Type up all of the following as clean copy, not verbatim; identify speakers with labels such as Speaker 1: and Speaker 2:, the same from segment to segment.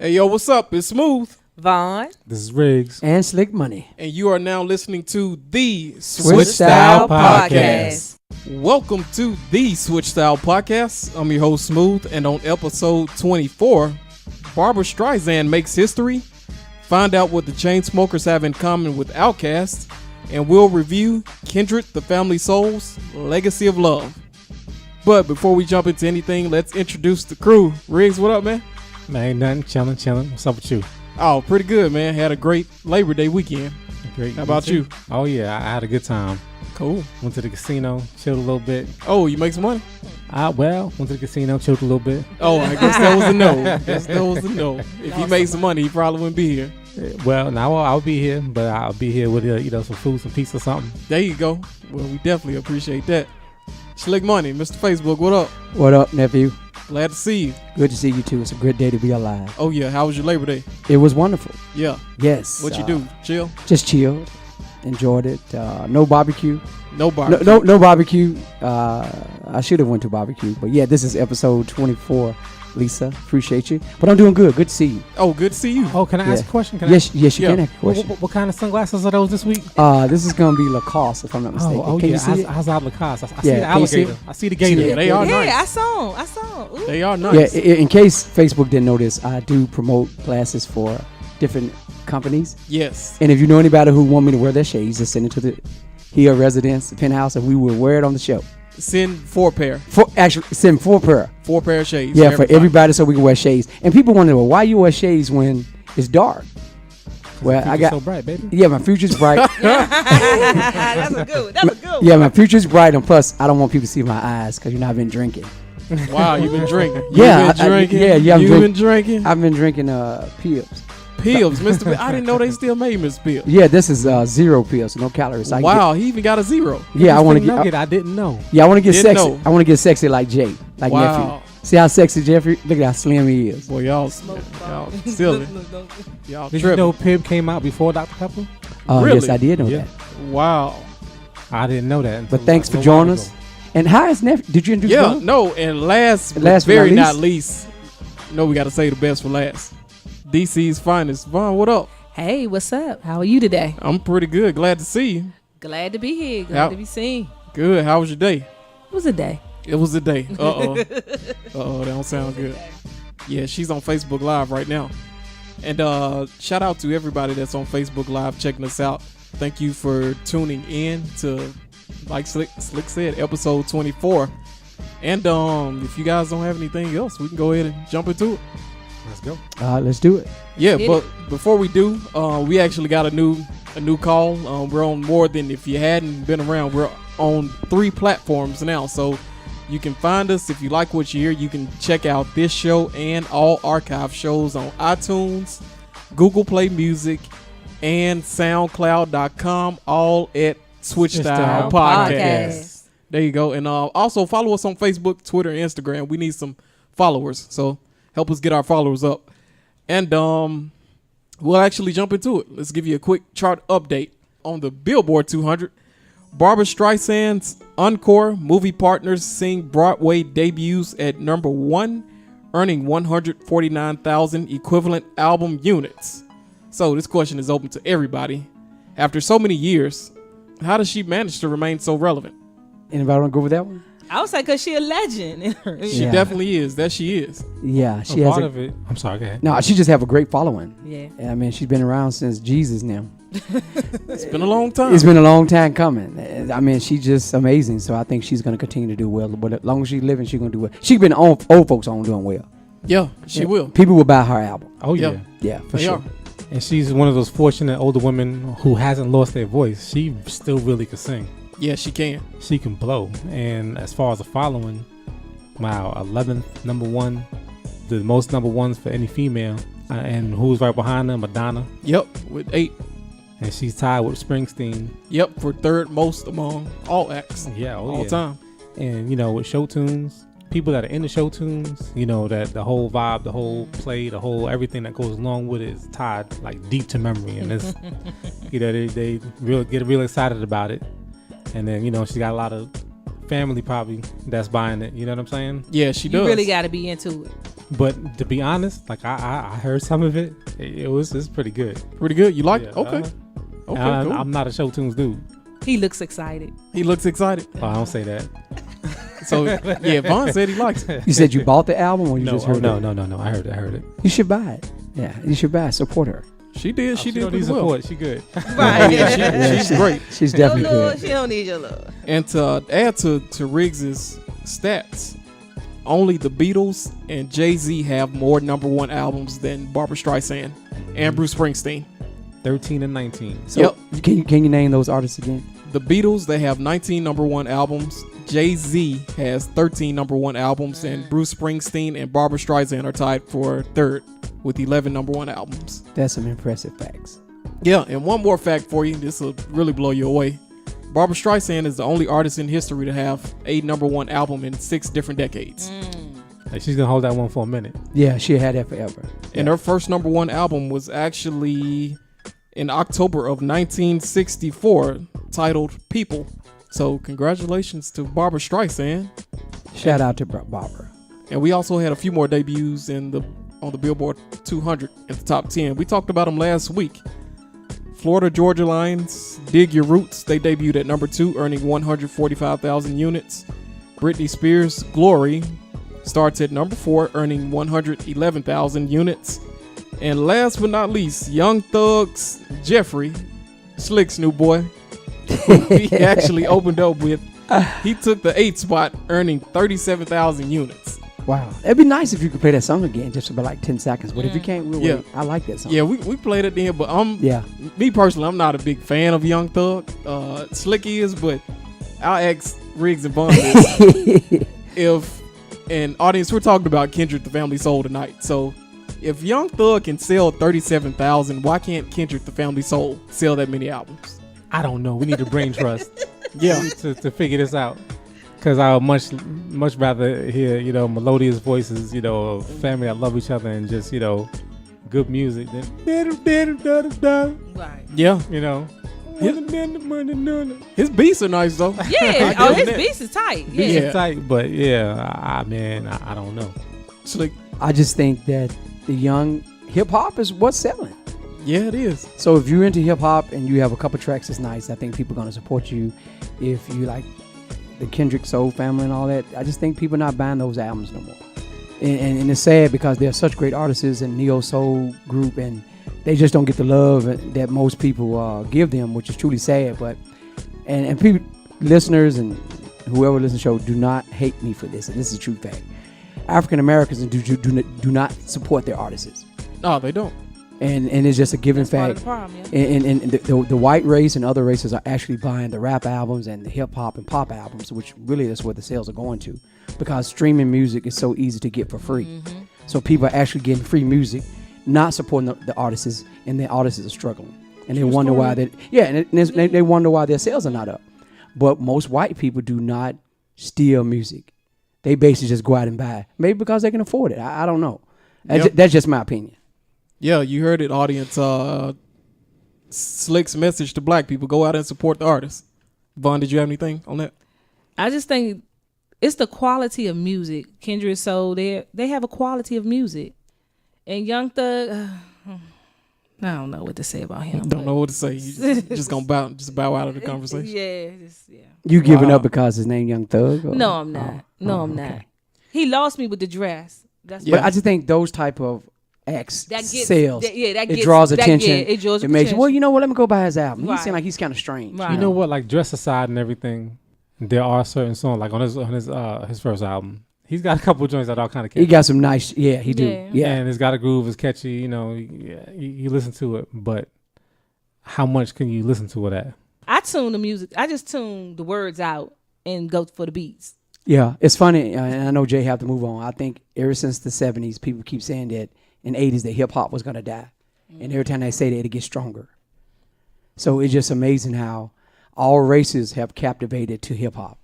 Speaker 1: Hey, yo, what's up? It's Smooth.
Speaker 2: Vaughn.
Speaker 3: This is Riggs.
Speaker 4: And Slick Money.
Speaker 1: And you are now listening to the
Speaker 4: Switch Style Podcast.
Speaker 1: Welcome to the Switch Style Podcast. I'm your host, Smooth, and on episode 24, Barbra Streisand makes history. Find out what the Chainsmokers have in common with Outkast, and we'll review Kindred The Family Soul's Legacy of Love. But before we jump into anything, let's introduce the crew. Riggs, what up, man?
Speaker 3: Man, ain't nothing. Chilling. What's up with you?
Speaker 1: Oh, pretty good, man. Had a great Labor Day weekend.
Speaker 3: Great.
Speaker 1: How about you?
Speaker 3: Oh, yeah. I had a good time.
Speaker 1: Cool.
Speaker 3: Went to the casino, chilled a little bit.
Speaker 1: Oh, you make some money?
Speaker 3: Went to the casino, chilled a little bit.
Speaker 1: Oh, I guess that was a no. If he made some money, he probably wouldn't be here.
Speaker 3: Well, now I'll be here, but I'll be here with some food, some pizza, something.
Speaker 1: There you go. Well, we definitely appreciate that. Slick Money, Mr. Facebook, what up?
Speaker 4: What up, nephew?
Speaker 1: Glad to see you.
Speaker 4: Good to see you too. It's a great day to be alive.
Speaker 1: Oh, yeah. How was your Labor Day?
Speaker 4: It was wonderful.
Speaker 1: Yeah.
Speaker 4: Yes.
Speaker 1: What you do? Chill?
Speaker 4: Just chilled. Enjoyed it. No barbecue.
Speaker 1: No barbecue.
Speaker 4: No barbecue. I should have went to barbecue. But yeah, this is episode 24. Lisa, appreciate you. But I'm doing good. Good to see you.
Speaker 1: Oh, good to see you.
Speaker 3: Oh, can I ask a question?
Speaker 4: Yes, you can ask a question.
Speaker 3: What kind of sunglasses are those this week?
Speaker 4: This is going to be Lacoste, if I'm not mistaken.
Speaker 3: Oh
Speaker 4: can
Speaker 3: yeah.
Speaker 4: you see it?
Speaker 3: How's that Lacoste? I see
Speaker 4: Yeah,
Speaker 3: the alligator. I see the gator.
Speaker 1: Yeah, they are nice.
Speaker 2: Yeah, I saw 'em. Ooh.
Speaker 1: They are nice.
Speaker 4: Yeah, in case Facebook didn't notice, I do promote glasses for different companies.
Speaker 1: Yes.
Speaker 4: And if you know anybody who want me to wear their shades, just send it to the here residence, the penthouse, and we will wear it on the show.
Speaker 1: Send 4 pair.
Speaker 4: Send 4 pair.
Speaker 1: 4 pair of shades.
Speaker 4: Yeah, for everybody, so we can wear shades. And people wonder, well, why you wear shades when it's dark? Well, I got
Speaker 3: so bright, baby.
Speaker 4: Yeah, my future's bright.
Speaker 2: That's a good one.
Speaker 4: Yeah, my future's bright, and plus, I don't want people to see my eyes because I've been drinking.
Speaker 1: Wow, you've been drinking.
Speaker 4: Yeah,
Speaker 1: You've been drinking.
Speaker 4: I've been drinking pills.
Speaker 1: Pills, Mr. P. I didn't know they still made Mr. Pills.
Speaker 4: Yeah, this is 0 pills, no calories.
Speaker 1: Wow, he even got a 0.
Speaker 4: Yeah, I want to get.
Speaker 3: I didn't know.
Speaker 4: Yeah, I want to get
Speaker 1: Didn't
Speaker 4: sexy.
Speaker 1: know.
Speaker 4: I want to get sexy like Jay, like
Speaker 1: Wow.
Speaker 4: nephew. See how sexy Jeffrey? Look at how slim he is.
Speaker 1: Boy, y'all silly. Y'all
Speaker 3: Did you
Speaker 1: tripping.
Speaker 3: know Pibb came out before Dr. Pepper?
Speaker 1: Really?
Speaker 4: Yes, I did know
Speaker 3: Yeah.
Speaker 4: that.
Speaker 1: Wow.
Speaker 3: I didn't know that.
Speaker 4: But thanks for joining us. And how is nephew? Did you introduce
Speaker 1: Yeah,
Speaker 4: him?
Speaker 1: no, and last
Speaker 4: but
Speaker 1: but very
Speaker 4: not
Speaker 1: not least, we got to say the best for last. DC's finest. Vaughn, what up?
Speaker 2: Hey, what's up? How are you today?
Speaker 1: I'm pretty good. Glad to see you.
Speaker 2: Glad to be here. Glad to be seen.
Speaker 1: Good. How was your day?
Speaker 2: It was a day.
Speaker 1: It was a day. Uh-oh. That don't sound good. Yeah, she's on Facebook Live right now. And shout out to everybody that's on Facebook Live checking us out. Thank you for tuning in to, like Slick said, episode 24. And if you guys don't have anything else, we can go ahead and jump into it.
Speaker 3: Let's go.
Speaker 4: Let's do it.
Speaker 1: Yeah,
Speaker 2: Hit
Speaker 1: but before we do, we actually got a new call. We're on more than, if you hadn't been around, we're on 3 platforms now. So you can find us. If you like what you hear, you can check out this show and all archive shows on iTunes, Google Play Music, and SoundCloud.com, all at Switch Style Podcast. There you go. And also follow us on Facebook, Twitter, and Instagram. We need some followers, so help us get our followers up. And we'll actually jump into it. Let's give you a quick chart update on the Billboard 200. Barbra Streisand's Encore movie partners sing Broadway debuts at number 1, earning 149,000 equivalent album units. So this question is open to everybody. After so many years, how does she manage to remain so relevant?
Speaker 4: Anybody want to go with that one?
Speaker 2: I was like, because she a legend.
Speaker 1: She definitely is. That she is.
Speaker 4: Yeah, she
Speaker 3: a
Speaker 4: has
Speaker 3: part of it. I'm sorry, go ahead.
Speaker 4: No, she just have a great following.
Speaker 2: Yeah.
Speaker 4: I mean, she's been around since Jesus now.
Speaker 1: It's been a long time.
Speaker 4: It's been a long time coming. I mean, she's just amazing. So I think she's going to continue to do well. But as long as she's living, she's going to do well. She's been on old folks on doing well.
Speaker 1: Yeah, she will.
Speaker 4: People will buy her album.
Speaker 3: Oh, yeah.
Speaker 4: Yeah, for
Speaker 1: They
Speaker 4: sure.
Speaker 1: are.
Speaker 3: And she's one of those fortunate older women who hasn't lost their voice. She still really can sing.
Speaker 1: Yeah, she can.
Speaker 3: She can blow. And as far as the following, wow, 11th number 1, the most number 1s for any female. And who's right behind her? Madonna.
Speaker 1: Yep, with 8.
Speaker 3: And she's tied with Springsteen.
Speaker 1: Yep, for 3rd most among all acts.
Speaker 3: Yeah,
Speaker 1: all time.
Speaker 3: And with show tunes, people that are into show tunes, that the whole vibe, the whole play, the whole everything that goes along with it is tied like deep to memory. And it's, they really get real excited about it. And then, she got a lot of family probably that's buying it. You know what I'm saying?
Speaker 1: Yeah, she does.
Speaker 2: You really got to be into it.
Speaker 3: But to be honest, like I heard some of it. It's pretty good.
Speaker 1: Pretty good. You like it?
Speaker 3: Yeah,
Speaker 1: Okay. Okay. Cool.
Speaker 3: I'm not a show tunes dude.
Speaker 2: He looks excited.
Speaker 1: He looks excited.
Speaker 3: Oh, I don't say that.
Speaker 1: So yeah, Vaughn said he likes it.
Speaker 4: You said you bought the album, or you just heard it?
Speaker 3: No. I heard it.
Speaker 4: You should buy it. Yeah, you should buy it. Support her.
Speaker 1: She did. She did
Speaker 3: don't
Speaker 1: pretty
Speaker 3: need
Speaker 1: well.
Speaker 3: support. She good.
Speaker 2: Right.
Speaker 1: She's great.
Speaker 4: She's definitely good.
Speaker 2: She don't need your love.
Speaker 1: And to add to Riggs's stats, only the Beatles and Jay-Z have more #1 albums than Barbra Streisand and Bruce Springsteen.
Speaker 3: 13 and 19.
Speaker 4: So can you name those artists again?
Speaker 1: The Beatles, they have 19 #1 albums. Jay-Z has 13 #1 albums, and Bruce Springsteen and Barbra Streisand are tied for third with 11 #1 albums.
Speaker 4: That's some impressive facts.
Speaker 1: Yeah, and one more fact for you. This will really blow you away. Barbra Streisand is the only artist in history to have a #1 album in 6 different decades.
Speaker 3: Like she's gonna hold that one for a minute.
Speaker 4: Yeah, she had that forever.
Speaker 1: And her first #1 album was actually in October of 1964, titled People. So congratulations to Barbra Streisand.
Speaker 4: Shout out to Barbara.
Speaker 1: And we also had a few more debuts on the Billboard 200 in the top 10. We talked about them last week. Florida Georgia Line's Dig Your Roots, they debuted at #2, earning 145,000 units. Britney Spears' Glory starts at #4, earning 111,000 units. And last but not least, Young Thug's Jeffrey, Slick's new boy, he actually opened up with, he took the 8th spot, earning 37,000 units.
Speaker 4: Wow. It'd be nice if you could play that song again, just for like 10 seconds. But if you can't, we'll wait. I like that song.
Speaker 1: Yeah, we played it then, but me personally, I'm not a big fan of Young Thug. Slick is, but I'll ask Riggs and Vaughn this. And audience, we're talking about Kindred The Family Soul tonight. So if Young Thug can sell 37,000, why can't Kindred The Family Soul sell that many albums?
Speaker 3: I don't know. We need a brain trust.
Speaker 1: Yeah,
Speaker 3: to figure this out. Because I would much rather hear, melodious voices, of family that love each other and just, good music than
Speaker 2: Right.
Speaker 1: yeah. His beats are nice though.
Speaker 2: Yeah. Oh, his beats is tight. Yeah.
Speaker 3: Beats are tight, but I don't know.
Speaker 1: Slick.
Speaker 4: I just think that the young hip hop is what's selling.
Speaker 1: Yeah, it is.
Speaker 4: So if you're into hip hop and you have a couple tracks that's nice, I think people are going to support you. If you like the Kendrick Soul family and all that, I just think people are not buying those albums no more. And it's sad because they're such great artists and neo soul group, and they just don't get the love that most people give them, which is truly sad. But and people, listeners and whoever listens to the show, do not hate me for this, and this is a true fact. African Americans do not support their artists.
Speaker 1: No, they don't.
Speaker 4: And it's just a given
Speaker 2: That's part
Speaker 4: fact.
Speaker 2: of the problem, yeah.
Speaker 4: And the white race and other races are actually buying the rap albums and the hip hop and pop albums, which really is where the sales are going to, because streaming music is so easy to get for free. Mm-hmm. So people are actually getting free music, not supporting the artists, and the artists are struggling. And they wonder why they wonder why their sales are not up. But most white people do not steal music. They basically just go out and buy it. Maybe because they can afford it. I don't know. That's just my opinion.
Speaker 1: Yeah, you heard it, audience. Slick's message to black people: go out and support the artists. Vaughn, did you have anything on that?
Speaker 2: I just think it's the quality of music. Kindred Soul, they have a quality of music. And Young Thug, I don't know what to say about him.
Speaker 1: Don't know what to say. You just gonna bow out of the conversation.
Speaker 2: Yeah.
Speaker 4: You giving up because his name Young Thug? Or?
Speaker 2: No, I'm not. I'm not. He lost me with the dress. That's
Speaker 4: But I just think those type of acts sales.
Speaker 2: It
Speaker 4: draws attention.
Speaker 2: It draws
Speaker 4: it makes
Speaker 2: attention.
Speaker 4: well, you know what? Let me go buy his album.
Speaker 2: Right.
Speaker 4: He seemed like he's kind of strange.
Speaker 2: Right.
Speaker 3: You know what? Like dress aside and everything, there are certain songs like on his first album. He's got a couple joints that are kind of catchy.
Speaker 4: He got some nice. Yeah, he do. Yeah,
Speaker 3: and it's got a groove. It's catchy. You listen to it, but how much can you listen to it at?
Speaker 2: I tune the music. I just tune the words out and go for the beats.
Speaker 4: Yeah, it's funny, and I know Jay have to move on. I think ever since the 70s, people keep saying that in the 80s that hip hop was gonna die, and every time they say that, it gets stronger. So it's just amazing how all races have captivated to hip hop.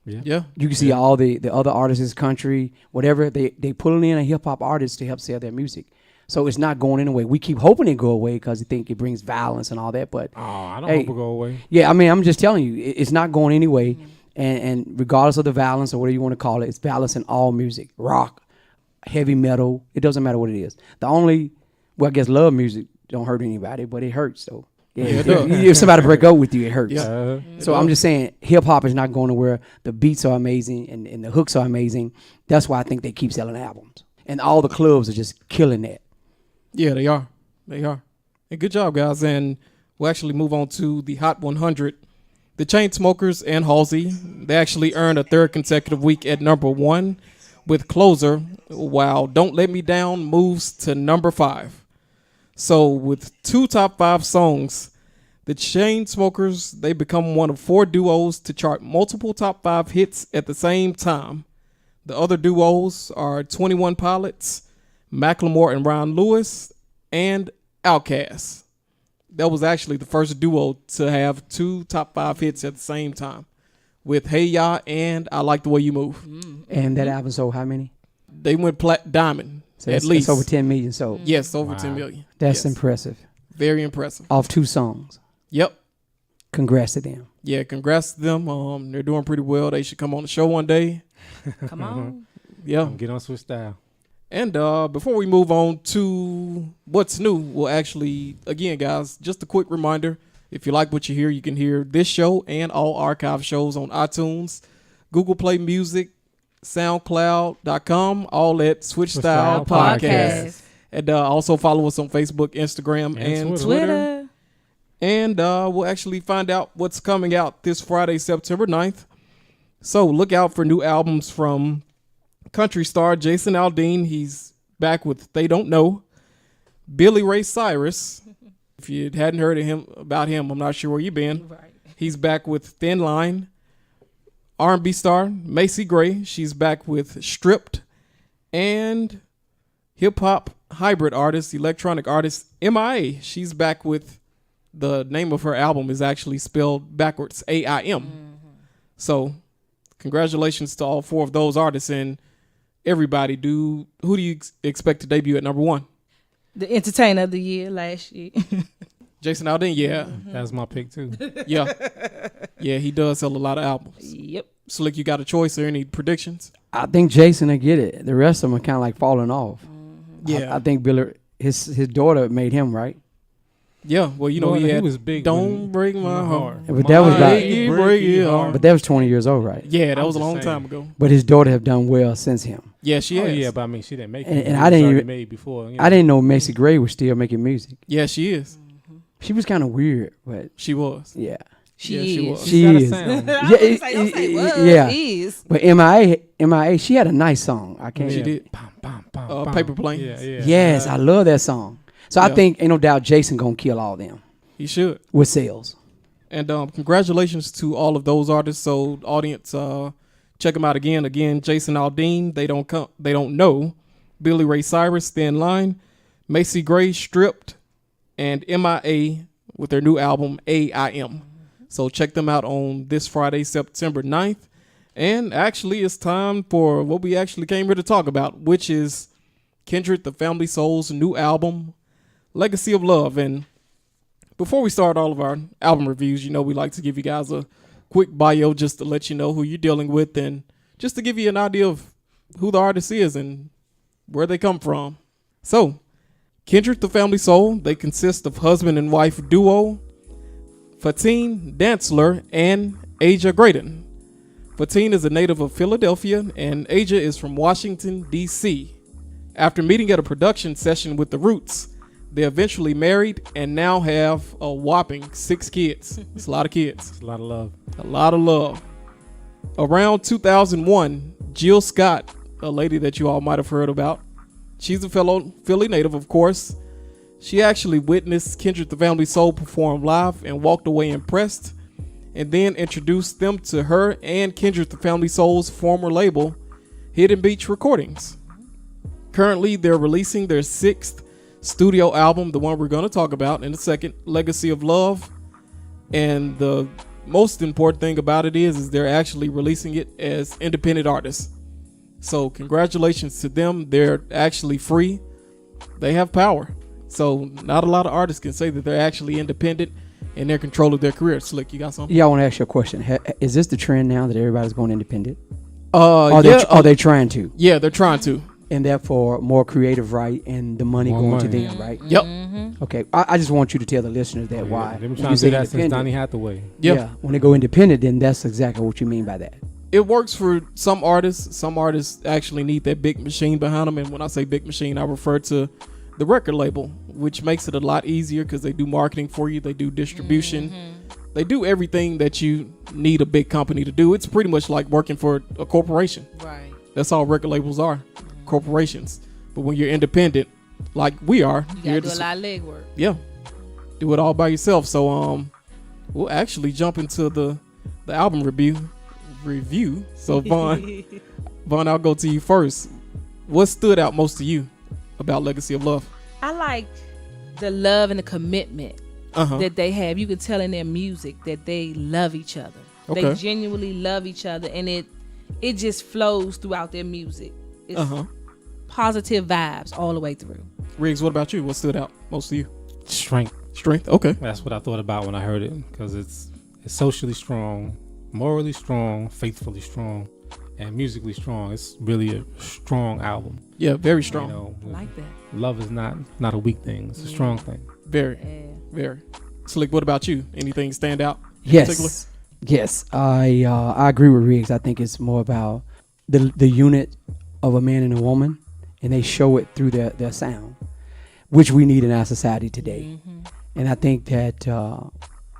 Speaker 1: Yeah.
Speaker 4: You can see all the other artists in this country, whatever, they pulling in a hip hop artist to help sell their music. So it's not going anyway. We keep hoping it go away because we think it brings violence and all that. But
Speaker 3: I don't hope it go away.
Speaker 4: Yeah, I mean, I'm just telling you, it's not going anyway. And regardless of the violence or whatever you want to call it, it's violence in all music, rock, heavy metal. It doesn't matter what it is. I guess love music don't hurt anybody, but it hurts though. Yeah,
Speaker 1: it does.
Speaker 4: if somebody break up with you, it hurts.
Speaker 1: Yeah.
Speaker 4: So I'm just saying, hip hop is not going to where the beats are amazing and the hooks are amazing. That's why I think they keep selling albums, and all the clubs are just killing that.
Speaker 1: Yeah, they are. They are. And good job, guys. And we'll actually move on to the Hot 100. The Chainsmokers and Halsey, they actually earned a third consecutive week at number 1 with Closer, while Don't Let Me Down moves to number 5. So with 2 top 5 songs, the Chainsmokers, they become one of 4 duos to chart multiple top 5 hits at the same time. The other duos are 21 Pilots, Macklemore and Ron Lewis, and Outkast. That was actually the first duo to have 2 top 5 hits at the same time, with Hey Ya and I Like the Way You Move.
Speaker 4: And that album sold how many?
Speaker 1: They went diamond,
Speaker 4: So
Speaker 1: at least.
Speaker 4: it's over 10 million sold.
Speaker 1: Yes, over 10 million.
Speaker 4: That's
Speaker 1: Yes.
Speaker 4: impressive.
Speaker 1: Very impressive.
Speaker 4: Off 2 songs.
Speaker 1: Yep.
Speaker 4: Congrats to them.
Speaker 1: Yeah, congrats to them. They're doing pretty well. They should come on the show one day.
Speaker 2: Come on.
Speaker 1: Yeah.
Speaker 3: Get on Switch Style.
Speaker 1: And before we move on to what's new, we'll actually, again, guys, just a quick reminder. If you like what you hear, you can hear this show and all archive shows on iTunes, Google Play Music, SoundCloud.com, all at Switch Style Podcast. And also follow us on Facebook, Instagram, and Twitter. And we'll actually find out what's coming out this Friday, September 9th. So look out for new albums from country star Jason Aldean. He's back with They Don't Know. Billy Ray Cyrus. If you hadn't heard about him, I'm not sure where you've been.
Speaker 2: Right.
Speaker 1: He's back with Thin Line. R&B star Macy Gray. She's back with Stripped. And hip-hop hybrid artist, electronic artist MIA. She's back with, the name of her album is actually spelled backwards, AIM. So congratulations to all 4 of those artists. And everybody, who do you expect to debut at number 1?
Speaker 2: The entertainer of the year last year.
Speaker 1: Jason Aldean, yeah.
Speaker 3: That's my pick too.
Speaker 1: Yeah. Yeah, he does sell a lot of albums.
Speaker 2: Yep.
Speaker 1: Slick, you got a choice or any predictions?
Speaker 4: I think Jason will get it. The rest of them are kind of like falling off.
Speaker 1: Yeah.
Speaker 4: I think Billy, his daughter made him, right?
Speaker 1: Yeah, well, you know, he
Speaker 3: was big.
Speaker 1: Don't Break My Heart.
Speaker 4: But that was about,
Speaker 1: Break Your Heart.
Speaker 4: but that was 20 years old, right?
Speaker 1: Yeah, that
Speaker 3: I'm
Speaker 1: was a
Speaker 3: just
Speaker 1: long
Speaker 3: saying.
Speaker 1: time ago.
Speaker 4: But his daughter have done well since him.
Speaker 1: Yeah, she
Speaker 3: Oh
Speaker 1: is.
Speaker 3: yeah, but I mean, she didn't make it.
Speaker 4: And
Speaker 3: It
Speaker 4: I
Speaker 3: was
Speaker 4: didn't
Speaker 3: already
Speaker 4: even-
Speaker 3: made before.
Speaker 4: I didn't know Macy Gray was still making music.
Speaker 1: Yeah, she is.
Speaker 4: She was kind of weird, but
Speaker 1: She was.
Speaker 4: yeah.
Speaker 2: She
Speaker 1: Yeah, she
Speaker 2: is.
Speaker 1: was.
Speaker 4: She
Speaker 3: got a
Speaker 4: is.
Speaker 3: sound.
Speaker 2: I
Speaker 4: Yeah,
Speaker 2: was gonna say, don't say what.
Speaker 4: yeah.
Speaker 2: Is.
Speaker 4: But MIA, she had a nice song. I can't.
Speaker 1: She
Speaker 3: Yeah.
Speaker 1: did.
Speaker 3: Bam, bam, bam, bam.
Speaker 1: Paper Planes.
Speaker 3: Yeah, yeah.
Speaker 4: Yes, I love that song. So I
Speaker 1: Yeah.
Speaker 4: think ain't no doubt Jason gonna kill all them
Speaker 1: He should.
Speaker 4: with sales.
Speaker 1: And congratulations to all of those artists. So audience, check them out again. Again, Jason Aldean, They Don't Know. Billy Ray Cyrus, Thin Line. Macy Gray, Stripped. And MIA with their new album, AIM. So check them out on this Friday, September 9th. And actually, it's time for what we actually came here to talk about, which is Kindred The Family Soul's new album, Legacy of Love. And before we start all of our album reviews, you know, we like to give you guys a quick bio just to let you know who you're dealing with and just to give you an idea of who the artist is and where they come from. So, Kindred The Family Soul, they consist of husband and wife duo Fatine Dantzler and Aja Graydon. Fatine is a native of Philadelphia and Aja is from Washington, D.C. After meeting at a production session with The Roots, they eventually married and now have a whopping 6 kids. It's a lot of kids.
Speaker 3: It's a lot of love.
Speaker 1: A lot of love. Around 2001, Jill Scott, a lady that you all might have heard about, she's a fellow Philly native, of course. She actually witnessed Kindred The Family Soul perform live and walked away impressed, and then introduced them to her and Kindred The Family Soul's former label, Hidden Beach Recordings. Currently, they're releasing their 6th studio album, the one we're going to talk about in a second, Legacy of Love. And the most important thing about it is they're actually releasing it as independent artists. So congratulations to them. They're actually free. They have power. So not a lot of artists can say that they're actually independent and they're in control of their career. Slick, you got something?
Speaker 4: Yeah, I want to ask you a question. Is this the trend now that everybody's going independent?
Speaker 1: Are
Speaker 4: Are they trying to?
Speaker 1: Yeah, they're trying to.
Speaker 4: and therefore more creative, right? And the money
Speaker 3: More
Speaker 4: going to
Speaker 3: money.
Speaker 4: them, right?
Speaker 1: Yep.
Speaker 4: Okay, I just want you to tell the listeners that why.
Speaker 3: They've been
Speaker 4: when
Speaker 3: trying
Speaker 4: you
Speaker 3: to
Speaker 4: say
Speaker 3: do that since
Speaker 4: independent-
Speaker 3: Donny Hathaway.
Speaker 1: Yep.
Speaker 4: Yeah, when they go independent, then that's exactly what you mean by that.
Speaker 1: It works for some artists. Some artists actually need that big machine behind them. And when I say big machine, I refer to the record label, which makes it a lot easier because they do marketing for you. They do distribution. They do everything that you need a big company to do. It's pretty much like working for a corporation.
Speaker 2: Right.
Speaker 1: That's all record labels are, corporations. But when you're independent, like we are,
Speaker 2: You
Speaker 1: you're
Speaker 2: gotta do a lot of legwork.
Speaker 1: yeah, do it all by yourself. So we'll actually jump into the album review. So Vaughn, I'll go to you first. What stood out most to you about Legacy of Love?
Speaker 2: I like the love and the commitment
Speaker 1: Uh-huh.
Speaker 2: that they have. You can tell in their music that they love each other.
Speaker 1: Okay.
Speaker 2: They genuinely love each other, and it just flows throughout their music. It's positive vibes all the way through.
Speaker 1: Riggs, what about you? What stood out most to you?
Speaker 3: Strength.
Speaker 1: Strength. Okay.
Speaker 3: That's what I thought about when I heard it, because it's socially strong, morally strong, faithfully strong, and musically strong. It's really a strong album.
Speaker 1: Yeah, very strong.
Speaker 3: You know,
Speaker 2: I like that.
Speaker 3: love is not a weak thing. It's a strong thing.
Speaker 1: Very,
Speaker 2: Yeah.
Speaker 1: very. Slick, what about you? Anything stand out in particular?
Speaker 4: Yes, I agree with Riggs. I think it's more about the unit of a man and a woman, and they show it through their sound, which we need in our society today. And I think that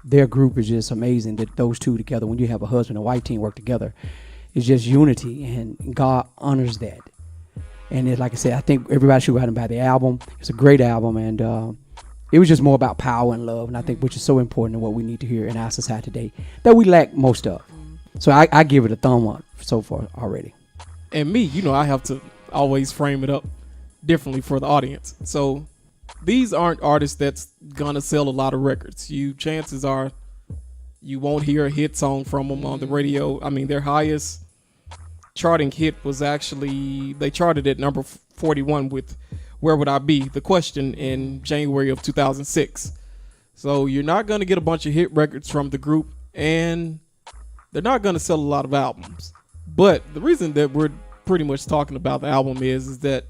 Speaker 4: their group is just amazing. That those two together, when you have a husband and wife team work together, it's just unity, and God honors that. And it, like I said, I think everybody should go out and buy the album. It's a great album, and it was just more about power and love, and I think which is so important and what we need to hear in our society today that we lack most of. So I give it a thumb up so far already.
Speaker 1: And me, I have to always frame it up differently for the audience. So these aren't artists that's gonna sell a lot of records. Chances are you won't hear a hit song from them on the radio. I mean, their highest charting hit was actually, they charted at number 41 with Where Would I Be? The Question in January of 2006. So you're not going to get a bunch of hit records from the group, and they're not going to sell a lot of albums. But the reason that we're pretty much talking about the album is that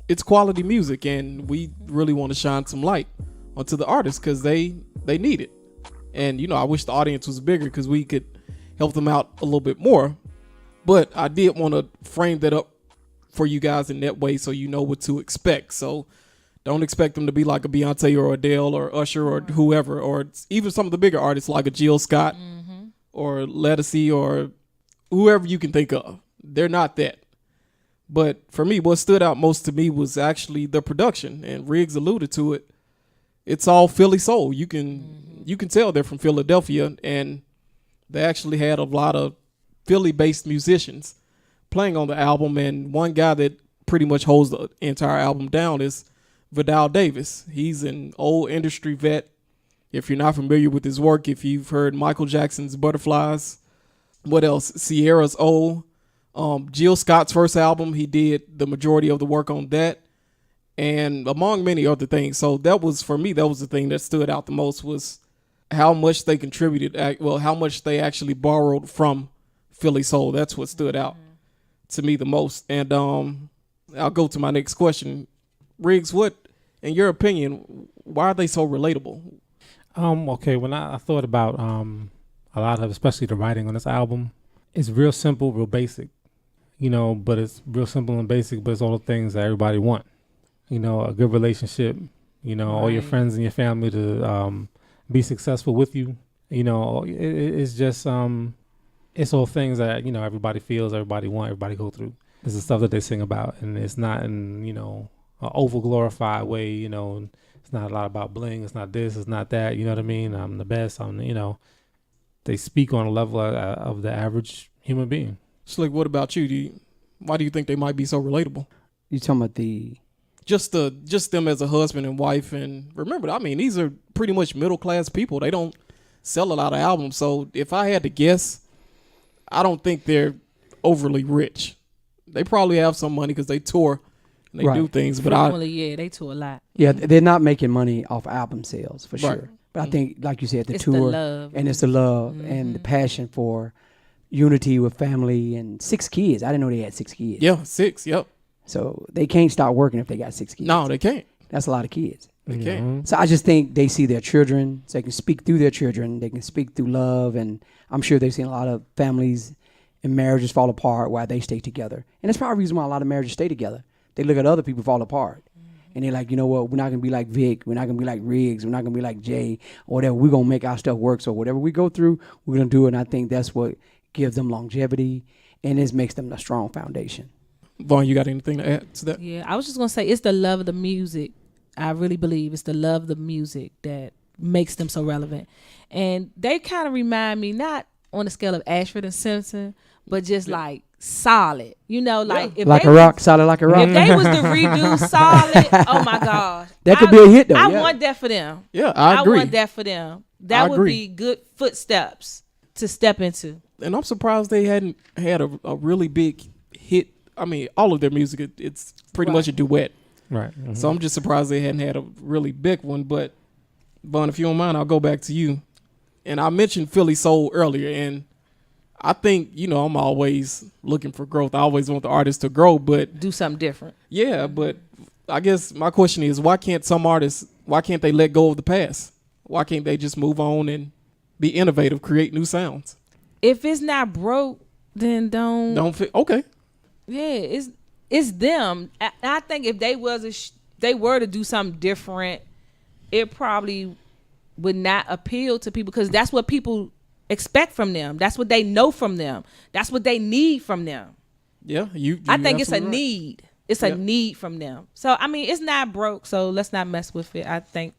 Speaker 1: it's quality music, and we really want to shine some light onto the artists because they need it. And, I wish the audience was bigger because we could help them out a little bit more. But I did want to frame that up for you guys in that way so you know what to expect. So don't expect them to be like a Beyonce or Adele or Usher or whoever, or even some of the bigger artists like a Jill Scott or Ledisi or whoever you can think of. They're not that. But for me, what stood out most to me was actually the production, and Riggs alluded to it. It's all Philly soul. You can tell they're from Philadelphia, and they actually had a lot of Philly-based musicians playing on the album, and one guy that pretty much holds the entire album down is Vidal Davis. He's an old industry vet. If you're not familiar with his work, if you've heard Michael Jackson's Butterflies, what else? Sierra's O. Jill Scott's first album, he did the majority of the work on that, and among many other things. So that was, for me, that was the thing that stood out the most, was how much they contributed, how much they actually borrowed from Philly soul. That's what stood out to me the most. And I'll go to my next question. Riggs, what, in your opinion, why are they so relatable?
Speaker 3: Okay, when I thought about a lot of, especially the writing on this album, it's real simple, real basic, but it's real simple and basic, but it's all the things that everybody want. A good relationship, all your friends and your family to be successful with you. It's just, it's all things that, everybody feels, everybody want, everybody go through. It's the stuff that they sing about, and it's not in, an over glorified way, it's not a lot about bling, it's not this, it's not that, you know what I mean? I'm the best, they speak on a level of the average human being.
Speaker 1: Slick, what about you? Why do you think they might be so relatable?
Speaker 4: You talking about the...
Speaker 1: Just them as a husband and wife, and remember, these are pretty much middle-class people. They don't sell a lot of albums, so if I had to guess, I don't think they're overly rich. They probably have some money because they tour and they do things, but
Speaker 2: they tour a lot.
Speaker 4: Yeah, they're not making money off album sales for
Speaker 1: Right.
Speaker 4: sure. But I think, like you said, the
Speaker 2: It's
Speaker 4: tour,
Speaker 2: the love.
Speaker 4: and it's the love and the passion for unity with family and 6 kids. I didn't know they had 6 kids.
Speaker 1: yeah, 6, yep.
Speaker 4: So they can't start working if they got 6 kids.
Speaker 1: No, they can't.
Speaker 4: That's a lot of kids.
Speaker 1: They can't.
Speaker 4: So I just think they see their children, so they can speak through their children. They can speak through love, and I'm sure they've seen a lot of families and marriages fall apart while they stay together. And that's probably the reason why a lot of marriages stay together. They look at other people fall apart, and they're like, you know what? We're not gonna be like Vic. We're not gonna be like Riggs. We're not gonna be like Jay or whatever. We're gonna make our stuff work. So whatever we go through, we're gonna do it. And I think that's what gives them longevity, and it makes them a strong foundation.
Speaker 1: Vaughn, you got anything to add to that?
Speaker 2: Yeah, I was just gonna say it's the love of the music. I really believe it's the love of the music that makes them so relevant. And they kind of remind me, not on the scale of Ashford and Simpson, but just like solid. You know, like if
Speaker 4: Like
Speaker 2: they
Speaker 4: a rock, solid like a rock.
Speaker 2: If they was to redo Solid, oh my gosh.
Speaker 4: That could be a hit though.
Speaker 2: I
Speaker 4: yeah.
Speaker 2: want that for them.
Speaker 1: Yeah, I agree.
Speaker 2: I want that for them. That would be good footsteps to step into.
Speaker 1: And I'm surprised they hadn't had a really big hit. I mean, all of their music, it's pretty much a duet.
Speaker 3: Right.
Speaker 1: So I'm just surprised they hadn't had a really big one. But, Vaughn, if you don't mind, I'll go back to you. And I mentioned Philly Soul earlier, and I think, you know, I'm always looking for growth. I always want the artist to grow, but
Speaker 2: Do something different.
Speaker 1: yeah, but I guess my question is, why can't they let go of the past? Why can't they just move on and be innovative, create new sounds?
Speaker 2: If it's not broke, then don't
Speaker 1: fit. Okay.
Speaker 2: Yeah, it's them. I think if they they were to do something different, it probably would not appeal to people because that's what people expect from them. That's what they know from them. That's what they need from them.
Speaker 1: Yeah, you
Speaker 2: I think it's a
Speaker 1: absolutely right.
Speaker 2: need. It's a need from them. So I mean, it's not broke. So let's not mess with it. I think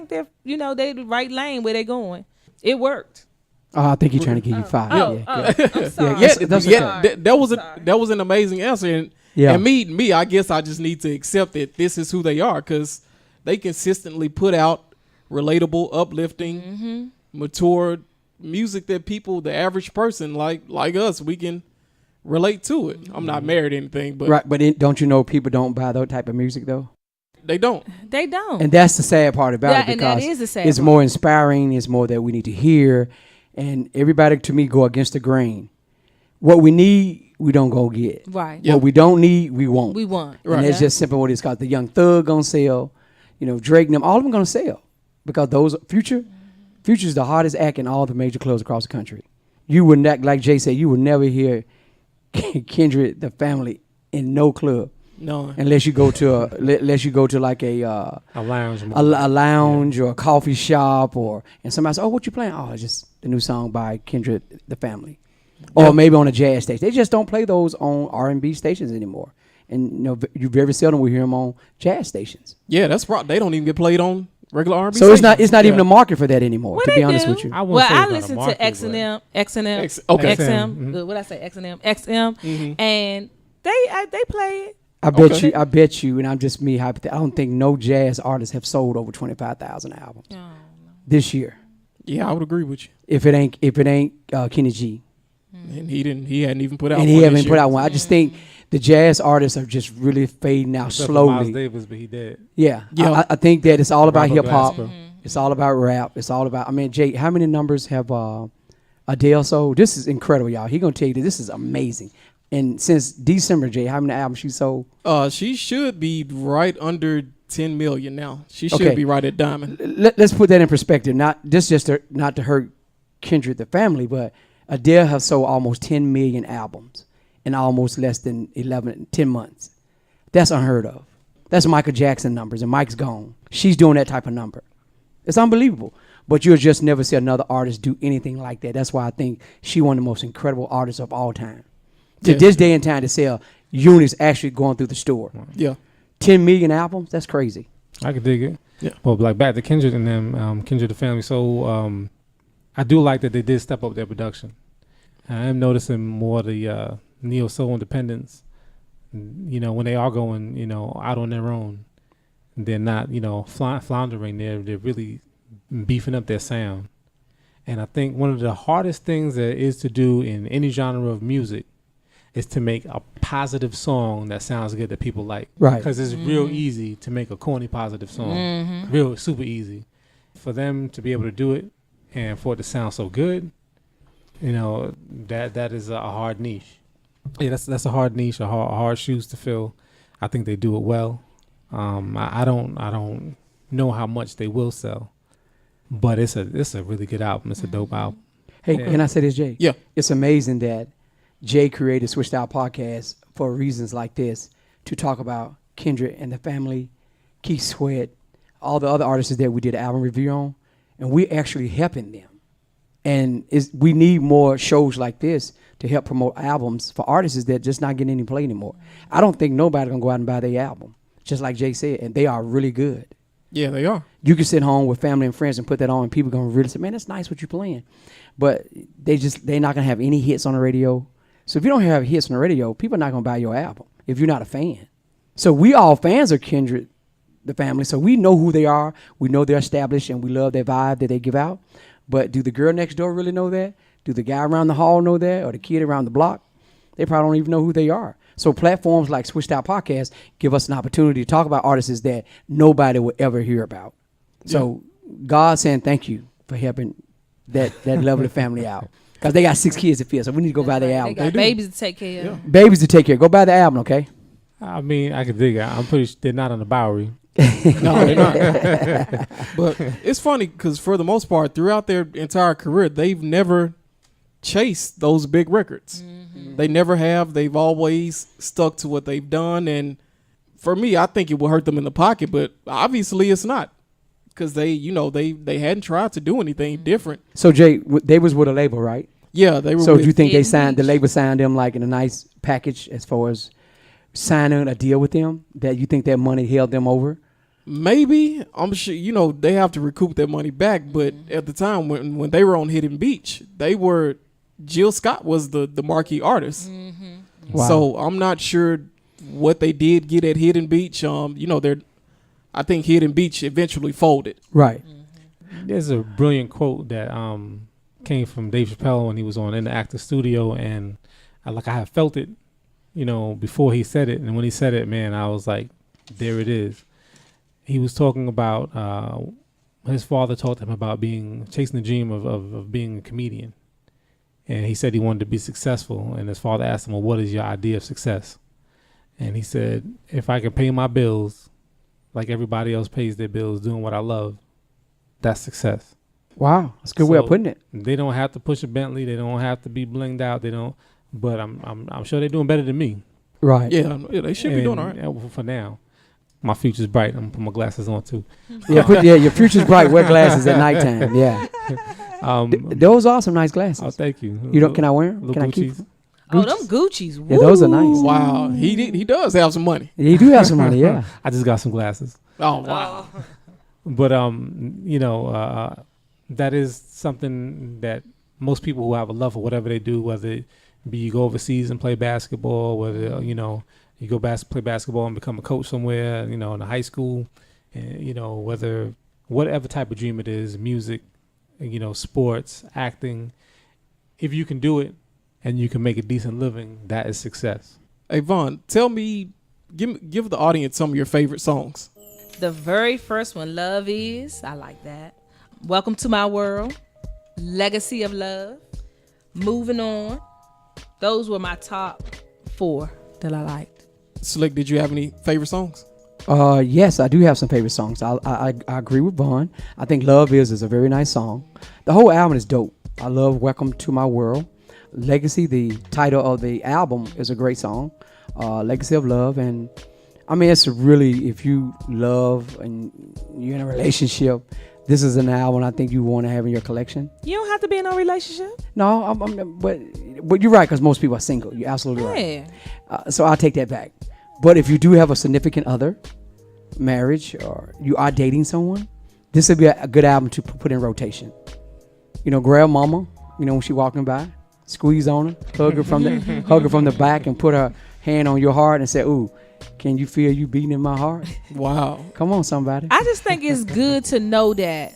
Speaker 2: they're they the right lane where they're going. It worked.
Speaker 4: I think he's trying to give you 5.
Speaker 2: I'm sorry.
Speaker 1: That was an amazing answer. And me, I guess I just need to accept that this is who they are because they consistently put out relatable, uplifting, mature music that people, the average person like us, we can relate to it. I'm not married or anything, but
Speaker 4: right. But don't you know people don't buy that type of music though?
Speaker 1: they don't.
Speaker 2: They don't.
Speaker 4: And that's the sad part about it because
Speaker 2: and that is the sad
Speaker 4: it's
Speaker 2: part.
Speaker 4: more inspiring. It's more that we need to hear, and everybody to me go against the grain. What we need, we don't go get.
Speaker 2: Right.
Speaker 1: Yep.
Speaker 4: What we don't need, we want.
Speaker 2: We want.
Speaker 4: And it's just simple what it's called. The Young Thug gonna sell, Drake and them, all of them gonna sell because those Future's the hardest act in all the major clubs across the country. You would not, like Jay said, you would never hear Kindred the Family in no club.
Speaker 1: No.
Speaker 4: Unless you go to like a
Speaker 3: lounge,
Speaker 4: a lounge or a coffee shop and somebody says, "Oh, what you playing?" "Oh, it's just the new song by Kindred the Family," or maybe on a jazz station. They just don't play those on R&B stations anymore, and you very seldom will hear them on jazz stations.
Speaker 1: Yeah, that's right. They don't even get played on regular R&B.
Speaker 4: So
Speaker 1: stations.
Speaker 4: it's not even a market for that anymore.
Speaker 2: Well,
Speaker 4: to be
Speaker 2: they
Speaker 4: honest
Speaker 2: do.
Speaker 4: with you,
Speaker 2: I listen to X&M,
Speaker 1: okay.
Speaker 2: XM. What I say, XM, and they play it.
Speaker 4: I bet you, and I'm just me. I don't think no jazz artists have sold over 25,000 albums this year.
Speaker 1: Yeah, I would agree with you.
Speaker 4: If it ain't Kenny G,
Speaker 1: and he hadn't even put out.
Speaker 4: And he haven't put out one. I just think the jazz artists are just really fading out slowly.
Speaker 3: Miles Davis, but he dead.
Speaker 4: Yeah. I think that it's all about hip hop.
Speaker 3: gospel.
Speaker 4: It's all about rap. It's all about. I mean, Jay, how many numbers have Adele sold? This is incredible, y'all. He gonna tell you that this is amazing. And since December, Jay, how many albums she sold?
Speaker 1: She should be right under 10 million now. She should be right at Diamond.
Speaker 4: Let's put that in perspective. Not to hurt Kindred the Family, but Adele has sold almost 10 million albums in almost less than 10 months. That's unheard of. That's Michael Jackson numbers, and Mike's gone. She's doing that type of number. It's unbelievable. But you'll just never see another artist do anything like that. That's why I think she's one of the most incredible artists of all time. To this day and time to sell units actually going through the store.
Speaker 1: Yeah.
Speaker 4: 10 million albums? That's crazy.
Speaker 3: I could dig it.
Speaker 1: Yeah.
Speaker 3: Well, like back to Kindred and them, Kindred the Family Soul, I do like that they did step up their production. I am noticing more the neo soul independence. When they are going, out on their own, they're not, floundering. They're really beefing up their sound. And I think one of the hardest things there is to do in any genre of music is to make a positive song that sounds good that people like.
Speaker 4: Right.
Speaker 3: Because it's real easy to make a corny positive song. Real super easy. For them to be able to do it and for it to sound so good, that is a hard niche. Yeah, that's a hard niche, a hard shoes to fill. I think they do it well. I don't know how much they will sell, but it's a really good album. It's a dope album.
Speaker 4: Hey,
Speaker 3: Yeah.
Speaker 4: can I say this, Jay?
Speaker 1: Yeah.
Speaker 4: It's amazing that Jay created Switched Out Podcast for reasons like this, to talk about Kindred and the Family, Keith Sweat, all the other artists that we did an album review on, and we're actually helping them. And we need more shows like this to help promote albums for artists that just not getting any play anymore. I don't think nobody gonna go out and buy their album, just like Jay said, and they are really good.
Speaker 1: Yeah, they are.
Speaker 4: You can sit home with family and friends and put that on, and people gonna really say, "Man, that's nice what you're playing," but they're not gonna have any hits on the radio. So if you don't have hits on the radio, people are not gonna buy your album if you're not a fan. So we all fans of Kindred, the Family, so we know who they are. We know they're established, and we love their vibe that they give out. But do the girl next door really know that? Do the guy around the hall know that? Or the kid around the block? They probably don't even know who they are. So platforms like Switched Out Podcast give us an opportunity to talk about artists that nobody will ever hear about. So God saying thank you for helping that lovely family out. Because they got 6 kids to feed, so we need to go buy their album.
Speaker 2: They got babies to take care of.
Speaker 4: Babies to take care. Go buy the album, okay?
Speaker 3: I mean, I could dig it. I'm pretty sure they're not on the Bowery.
Speaker 1: No, they're not. But it's funny because for the most part, throughout their entire career, they've never chased those big records. They never have. They've always stuck to what they've done. And for me, I think it will hurt them in the pocket, but obviously it's not, because they hadn't tried to do anything different.
Speaker 4: So Jay, they was with a label, right?
Speaker 1: Yeah, they were.
Speaker 4: So
Speaker 1: with,
Speaker 4: do you think the
Speaker 2: Beach.
Speaker 4: label signed them like in a nice package as far as signing a deal with them, that you think that money held them over?
Speaker 1: maybe, I'm sure, they have to recoup their money back. But at the time when they were on Hidden Beach, Jill Scott was the marquee artist.
Speaker 4: Wow.
Speaker 1: So I'm not sure what they did get at Hidden Beach. I think Hidden Beach eventually folded.
Speaker 4: Right.
Speaker 3: There's a brilliant quote that came from Dave Chappelle when he was on In the Actor Studio, and I have felt it, before he said it, and when he said it, man, I was like, there it is. He was talking about his father taught him about chasing the dream of being a comedian, and he said he wanted to be successful, and his father asked him, well, what is your idea of success? And he said, if I can pay my bills like everybody else pays their bills doing what I love, that's success.
Speaker 4: Wow, that's a good way of putting it.
Speaker 3: They don't have to push a Bentley. They don't have to be blinged out. They don't. But I'm sure they're doing better than me.
Speaker 4: Right.
Speaker 1: Yeah, they should be doing all right.
Speaker 3: For now, my future's bright. I'm gonna put my glasses on too.
Speaker 4: Your future's bright. Wear glasses at nighttime. Yeah. Those are some nice glasses.
Speaker 3: Oh, thank you.
Speaker 4: Can I wear them? Can I keep
Speaker 3: Gucci's.
Speaker 4: them?
Speaker 2: Oh, them Gucci's.
Speaker 4: Yeah, those are nice.
Speaker 1: Wow, he does have some money.
Speaker 4: Yeah, you do have some money. Yeah.
Speaker 3: I just got some glasses.
Speaker 1: Oh wow.
Speaker 3: But that is something that most people who have a love for whatever they do, whether it be you go overseas and play basketball, whether you go play basketball and become a coach somewhere, in a high school, and whether whatever type of dream it is, music, sports, acting, if you can do it and you can make a decent living, that is success.
Speaker 1: Hey Vaughn, tell me, give the audience some of your favorite songs.
Speaker 2: The very first one, Love Is. I like that. Welcome to My World. Legacy of Love. Moving On. Those were my top 4 that I liked.
Speaker 1: Slick, did you have any favorite songs?
Speaker 4: Yes, I do have some favorite songs. I agree with Vaughn. I think Love Is a very nice song. The whole album is dope. I love Welcome to My World. Legacy, the title of the album, is a great song. Legacy of Love. And I mean, it's really, if you love and you're in a relationship, this is an album I think you want to have in your collection.
Speaker 2: You don't have to be in a relationship.
Speaker 4: No, but you're right, because most people are single. You're absolutely
Speaker 2: Yeah.
Speaker 4: right. So I'll take that back. But if you do have a significant other, marriage, or you are dating someone, this would be a good album to put in rotation. Grab mama, when she walking by, squeeze on her, hug her from the back, and put her hand on your heart and say, "Ooh, can you feel you beating in my heart?"
Speaker 1: Wow.
Speaker 4: Come on, somebody.
Speaker 2: I just think it's good to know that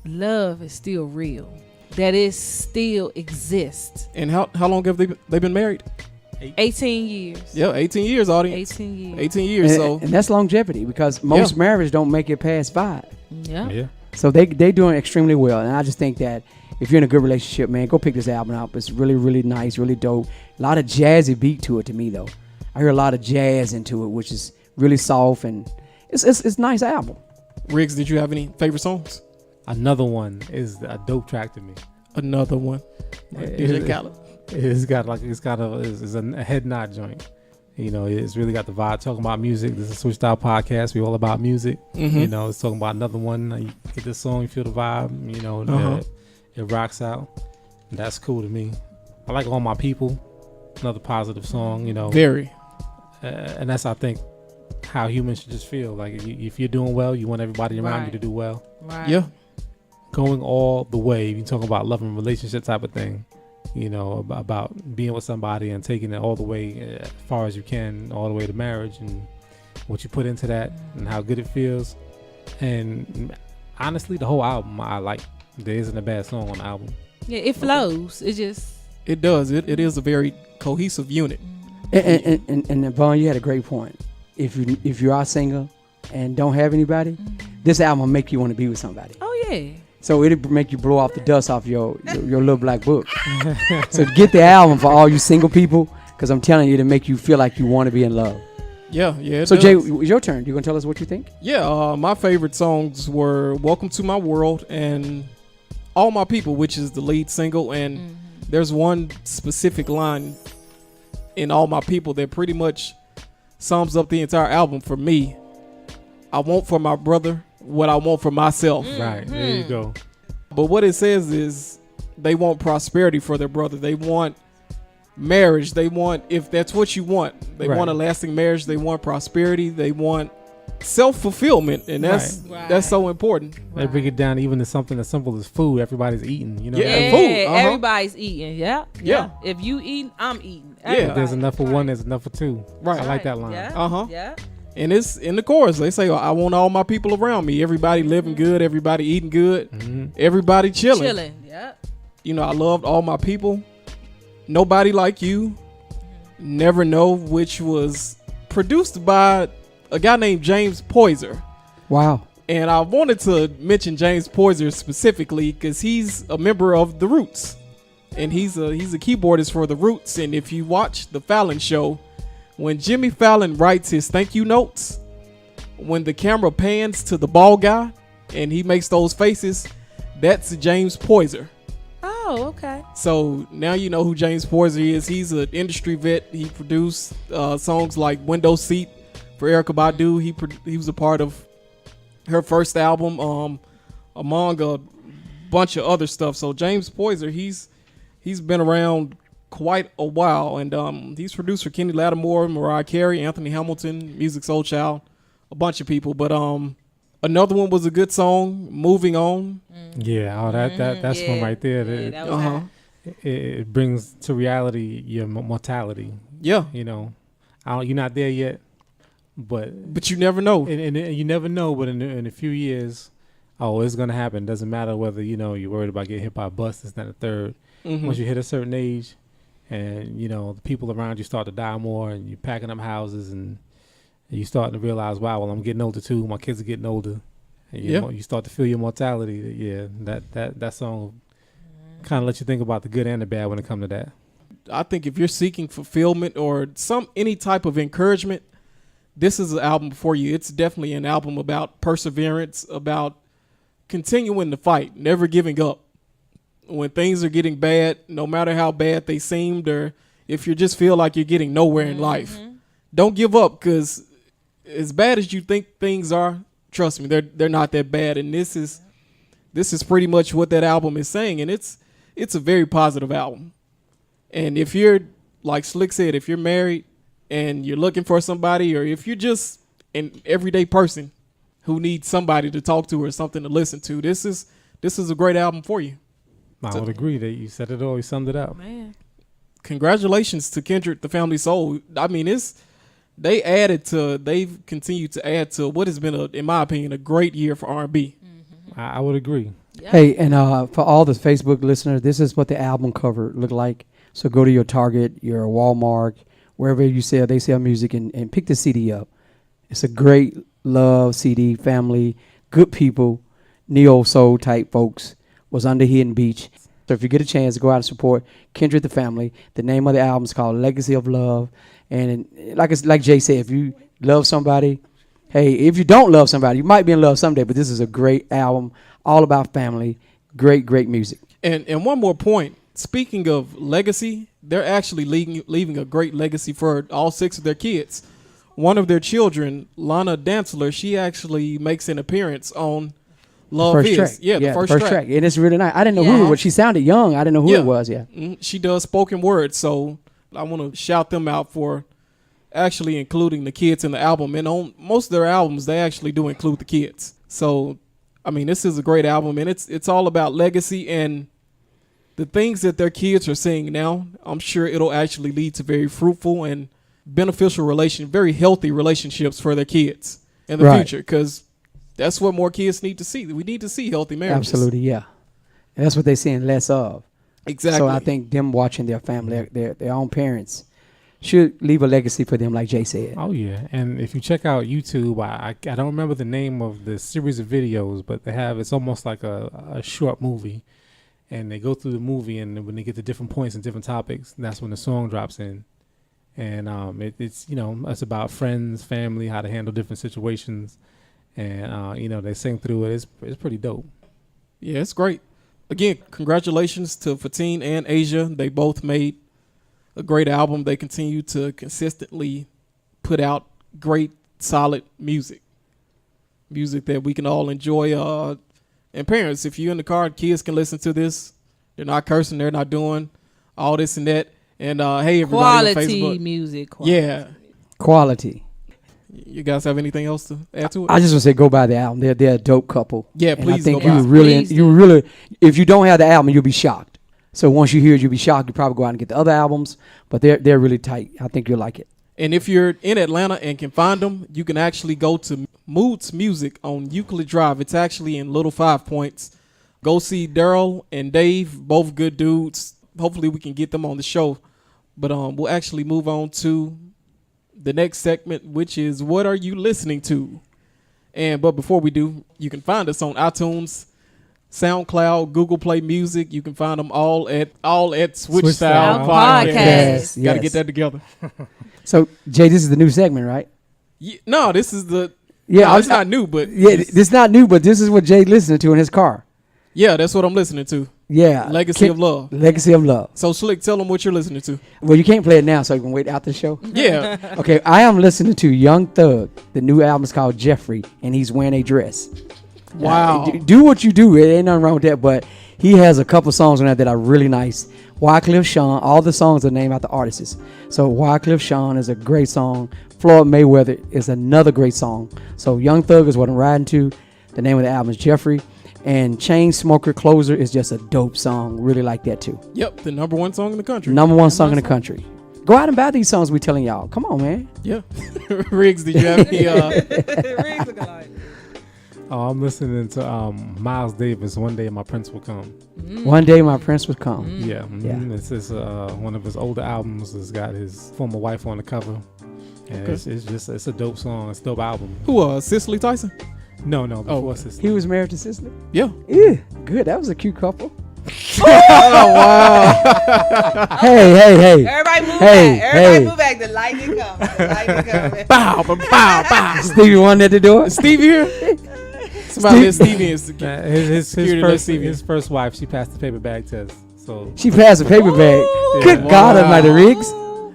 Speaker 2: love is still real, that it still exists.
Speaker 1: And how long have they been married?
Speaker 2: 18 years.
Speaker 1: Yeah, 18 years, audience.
Speaker 2: 18 years.
Speaker 1: 18 years. So
Speaker 4: And that's longevity, because most marriages don't make it past 5.
Speaker 2: Yeah.
Speaker 3: Yeah.
Speaker 4: So they doing extremely well, and I just think that if you're in a good relationship, man, go pick this album out. It's really, really nice, really dope. A lot of jazzy beat to it to me, though. I hear a lot of jazz into it, which is really soft, and it's a nice album.
Speaker 1: Riggs, did you have any favorite songs?
Speaker 3: Another one is a dope track to me.
Speaker 1: Another one. DJ Khaled.
Speaker 3: It's a head nod joint. You know, it's really got the vibe. Talking about music. This is a Switch Style podcast. We all about music.
Speaker 1: Mm-hmm.
Speaker 3: You know, it's talking about another one. You get this song, you feel the vibe. You know, it rocks out. And that's cool to me. I like All My People. Another positive song. You know,
Speaker 1: very.
Speaker 3: And that's, I think, how humans should just feel. Like if you're doing well, you want everybody around you to do well.
Speaker 2: Right.
Speaker 1: Yeah.
Speaker 3: Going all the way. You talk about love and relationship type of thing. You know, about being with somebody and taking it all the way as far as you can, all the way to marriage, and what you put into that and how good it feels. And honestly, the whole album I like. There isn't a bad song on the album.
Speaker 2: Yeah, it flows.
Speaker 1: It does. It is a very cohesive unit.
Speaker 4: And Vaughn, you had a great point. If you are single and don't have anybody, this album will make you want to be with somebody.
Speaker 2: Oh yeah.
Speaker 4: So it'll make you blow off the dust off your little black book. So get the album for all you single people, because I'm telling you, it'll make you feel like you want to be in love.
Speaker 1: Yeah.
Speaker 4: So Jay, it's your turn. You gonna tell us what you think?
Speaker 1: Yeah. My favorite songs were "Welcome to My World" and "All My People," which is the lead single. And there's one specific line in "All My People" that pretty much sums up the entire album for me. I want for my brother what I want for myself.
Speaker 3: Right, there you go.
Speaker 1: But what it says is they want prosperity for their brother. They want marriage. They want, if that's what you want, they want a lasting marriage. They want prosperity. They want self-fulfillment, and that's so important.
Speaker 3: They bring it down even to something as simple as food. Everybody's eating, you know.
Speaker 1: Yeah, food.
Speaker 2: Everybody's eating. Yeah. If you eating, I'm eating.
Speaker 3: If there's enough for one, there's enough for two.
Speaker 1: Right.
Speaker 3: I like that line.
Speaker 2: Yeah.
Speaker 1: And it's in the chorus. They say, I want all my people around me. Everybody living good. Everybody eating good. Everybody chilling.
Speaker 2: Yeah.
Speaker 1: You know, I loved All My People. Nobody Like You. Never Know, which was produced by a guy named James Poyser.
Speaker 4: Wow.
Speaker 1: And I wanted to mention James Poyser specifically because he's a member of The Roots. And he's a keyboardist for The Roots. And if you watch The Fallon Show, when Jimmy Fallon writes his thank you notes, when the camera pans to the bald guy and he makes those faces, that's James Poyser.
Speaker 2: Oh, okay.
Speaker 1: So now you know who James Poyser is. He's an industry vet. He produced songs like Window Seat for Erykah Badu. He was a part of her first album, among a bunch of other stuff. So James Poyser, he's been around quite a while, and he's produced for Kenny Lattimore, Mariah Carey, Anthony Hamilton, Musiq Soulchild, a bunch of people. But another one was a good song, Moving On.
Speaker 3: Yeah, that's one right there. It brings to reality your mortality.
Speaker 1: Yeah,
Speaker 3: you know, you're not there yet, but
Speaker 1: you never know,
Speaker 3: and you never know. But in a few years, it's gonna happen. Doesn't matter whether you're worried about getting hit by a bus. This, that, and the third. Once you hit a certain age, and the people around you start to die more, and you're packing up houses, and you start to realize, wow, well, I'm getting older too. My kids are getting older. And you start to feel your mortality. Yeah, that song kind of lets you think about the good and the bad when it comes to that.
Speaker 1: I think if you're seeking fulfillment or any type of encouragement, this is an album for you. It's definitely an album about perseverance, about continuing the fight, never giving up. When things are getting bad, no matter how bad they seemed, or if you just feel like you're getting nowhere in life, don't give up, because as bad as you think things are, trust me, they're not that bad. And this is pretty much what that album is saying, and it's a very positive album. And if you're, like Slick said, if you're married and you're looking for somebody, or if you're just an everyday person who needs somebody to talk to or something to listen to, this is a great album for you.
Speaker 3: I would agree that you said it all. You summed it up.
Speaker 2: Man.
Speaker 1: Congratulations to Kindred The Family Soul. I mean, they've continued to add to what has been, in my opinion, a great year for R&B.
Speaker 3: I would agree.
Speaker 2: Yep.
Speaker 4: Hey, and for all the Facebook listeners, this is what the album cover looked like. So go to your Target, your Walmart, wherever they sell music, and pick the CD up. It's a great love CD, family, good people, neo soul type folks. Was under Hidden Beach. So if you get a chance to go out and support Kindred the Family, the name of the album is called Legacy of Love. And like Jay said, if you love somebody, hey, if you don't love somebody, you might be in love someday, but this is a great album, all about family, great music.
Speaker 1: And one more point. Speaking of legacy, they're actually leaving a great legacy for all 6 of their kids. One of their children, Lana Dansler, she actually makes an appearance on Love
Speaker 4: First
Speaker 1: Is.
Speaker 4: track.
Speaker 1: Yeah, the first track.
Speaker 4: And it's really nice. I didn't know who it was. She sounded young. I didn't know who
Speaker 1: Yeah.
Speaker 4: it was. Yeah.
Speaker 1: She does spoken word, so I want to shout them out for actually including the kids in the album. And on most of their albums, they actually do include the kids. So, I mean, this is a great album, and it's all about legacy and the things that their kids are seeing now. I'm sure it'll actually lead to very fruitful and beneficial very healthy relationships for their kids in the future, because that's what more kids need to see. We need to see healthy marriages.
Speaker 4: Absolutely, yeah. And that's what they're seeing less of.
Speaker 1: Exactly.
Speaker 4: So I think them watching their family, their own parents, should leave a legacy for them, like Jay said.
Speaker 3: Oh yeah, and if you check out YouTube, I don't remember the name of the series of videos, but it's almost like a short movie, and they go through the movie, and when they get to different points and different topics, that's when the song drops in, and it's it's about friends, family, how to handle different situations, and they sing through it. It's pretty dope.
Speaker 1: Yeah, it's great. Again, congratulations to Fatine and Asia. They both made a great album. They continue to consistently put out great, solid music that we can all enjoy. And parents, if you're in the car, kids can listen to this. They're not cursing. They're not doing all this and that. And hey, everybody on Facebook.
Speaker 2: Quality music. Quality.
Speaker 1: Yeah.
Speaker 4: Quality.
Speaker 1: You guys have anything else to add to it?
Speaker 4: I just want to say, go buy the album. They're a dope couple.
Speaker 1: Yeah,
Speaker 4: and
Speaker 1: please
Speaker 4: I think
Speaker 1: go buy it.
Speaker 4: you really, if you don't have the album, you'll be shocked. So once you hear it, you'll be shocked. You probably go out and get the other albums, but they're really tight. I think you'll like it.
Speaker 1: And if you're in Atlanta and can find them, you can actually go to Moods Music on Euclid Drive. It's actually in Little 5 Points. Go see Daryl and Dave, both good dudes. Hopefully we can get them on the show. But we'll actually move on to the next segment, which is What Are You Listening To? But before we do, you can find us on iTunes, SoundCloud, Google Play Music. You can find them all at Switch Style Podcast.
Speaker 4: Yes.
Speaker 1: Got to get that together.
Speaker 4: So Jay, this is the new segment, right?
Speaker 1: No, this is the.
Speaker 4: Yeah,
Speaker 1: no, it's not new, but
Speaker 4: this is not new, but this is what Jay listening to in his car.
Speaker 1: Yeah, that's what I'm listening to.
Speaker 4: Yeah,
Speaker 1: Legacy of Love.
Speaker 4: Legacy of Love.
Speaker 1: So Slick, tell them what you're listening to.
Speaker 4: Well, you can't play it now, so you can wait after the show.
Speaker 1: Yeah.
Speaker 4: Okay, I am listening to Young Thug. The new album is called Jeffrey, and he's wearing a dress.
Speaker 1: Wow.
Speaker 4: Do what you do. It ain't nothing wrong with that, but he has a couple songs on that are really nice. Wyclef Sean, all the songs are named after artists. So Wyclef Sean is a great song. Floyd Mayweather is another great song. So Young Thug is what I'm riding to. The name of the album is Jeffrey. And Chainsmoker Closer is just a dope song. Really like that too.
Speaker 1: Yep, the number one song in the country.
Speaker 4: Number one song in the country. Go out and buy these songs we telling y'all. Come on, man.
Speaker 1: Yeah. Riggs, did you have any?
Speaker 2: Riggs looking like.
Speaker 3: Oh, I'm listening to Miles Davis. One Day My Prince Will Come.
Speaker 4: One Day My Prince Will Come.
Speaker 3: Yeah, It's one of his older albums. It's got his former wife on the cover. And it's a dope song. It's a dope album.
Speaker 1: Who? Cicely Tyson?
Speaker 3: No, before Sister.
Speaker 4: He was married to Cicely?
Speaker 1: Yeah.
Speaker 4: Yeah, good. That was a cute couple.
Speaker 1: Oh wow!
Speaker 4: Hey.
Speaker 2: Everybody move
Speaker 4: Hey,
Speaker 2: back.
Speaker 4: hey.
Speaker 2: Everybody move back. The lightning coming. The lightning coming.
Speaker 1: Bow.
Speaker 4: Stevie Wonder at the door.
Speaker 1: Steve here. Somebody let Stevie in.
Speaker 3: His first wife, she passed the paper bag test. So
Speaker 4: She passed a paper bag.
Speaker 3: Yeah.
Speaker 4: Good God Almighty, Riggs.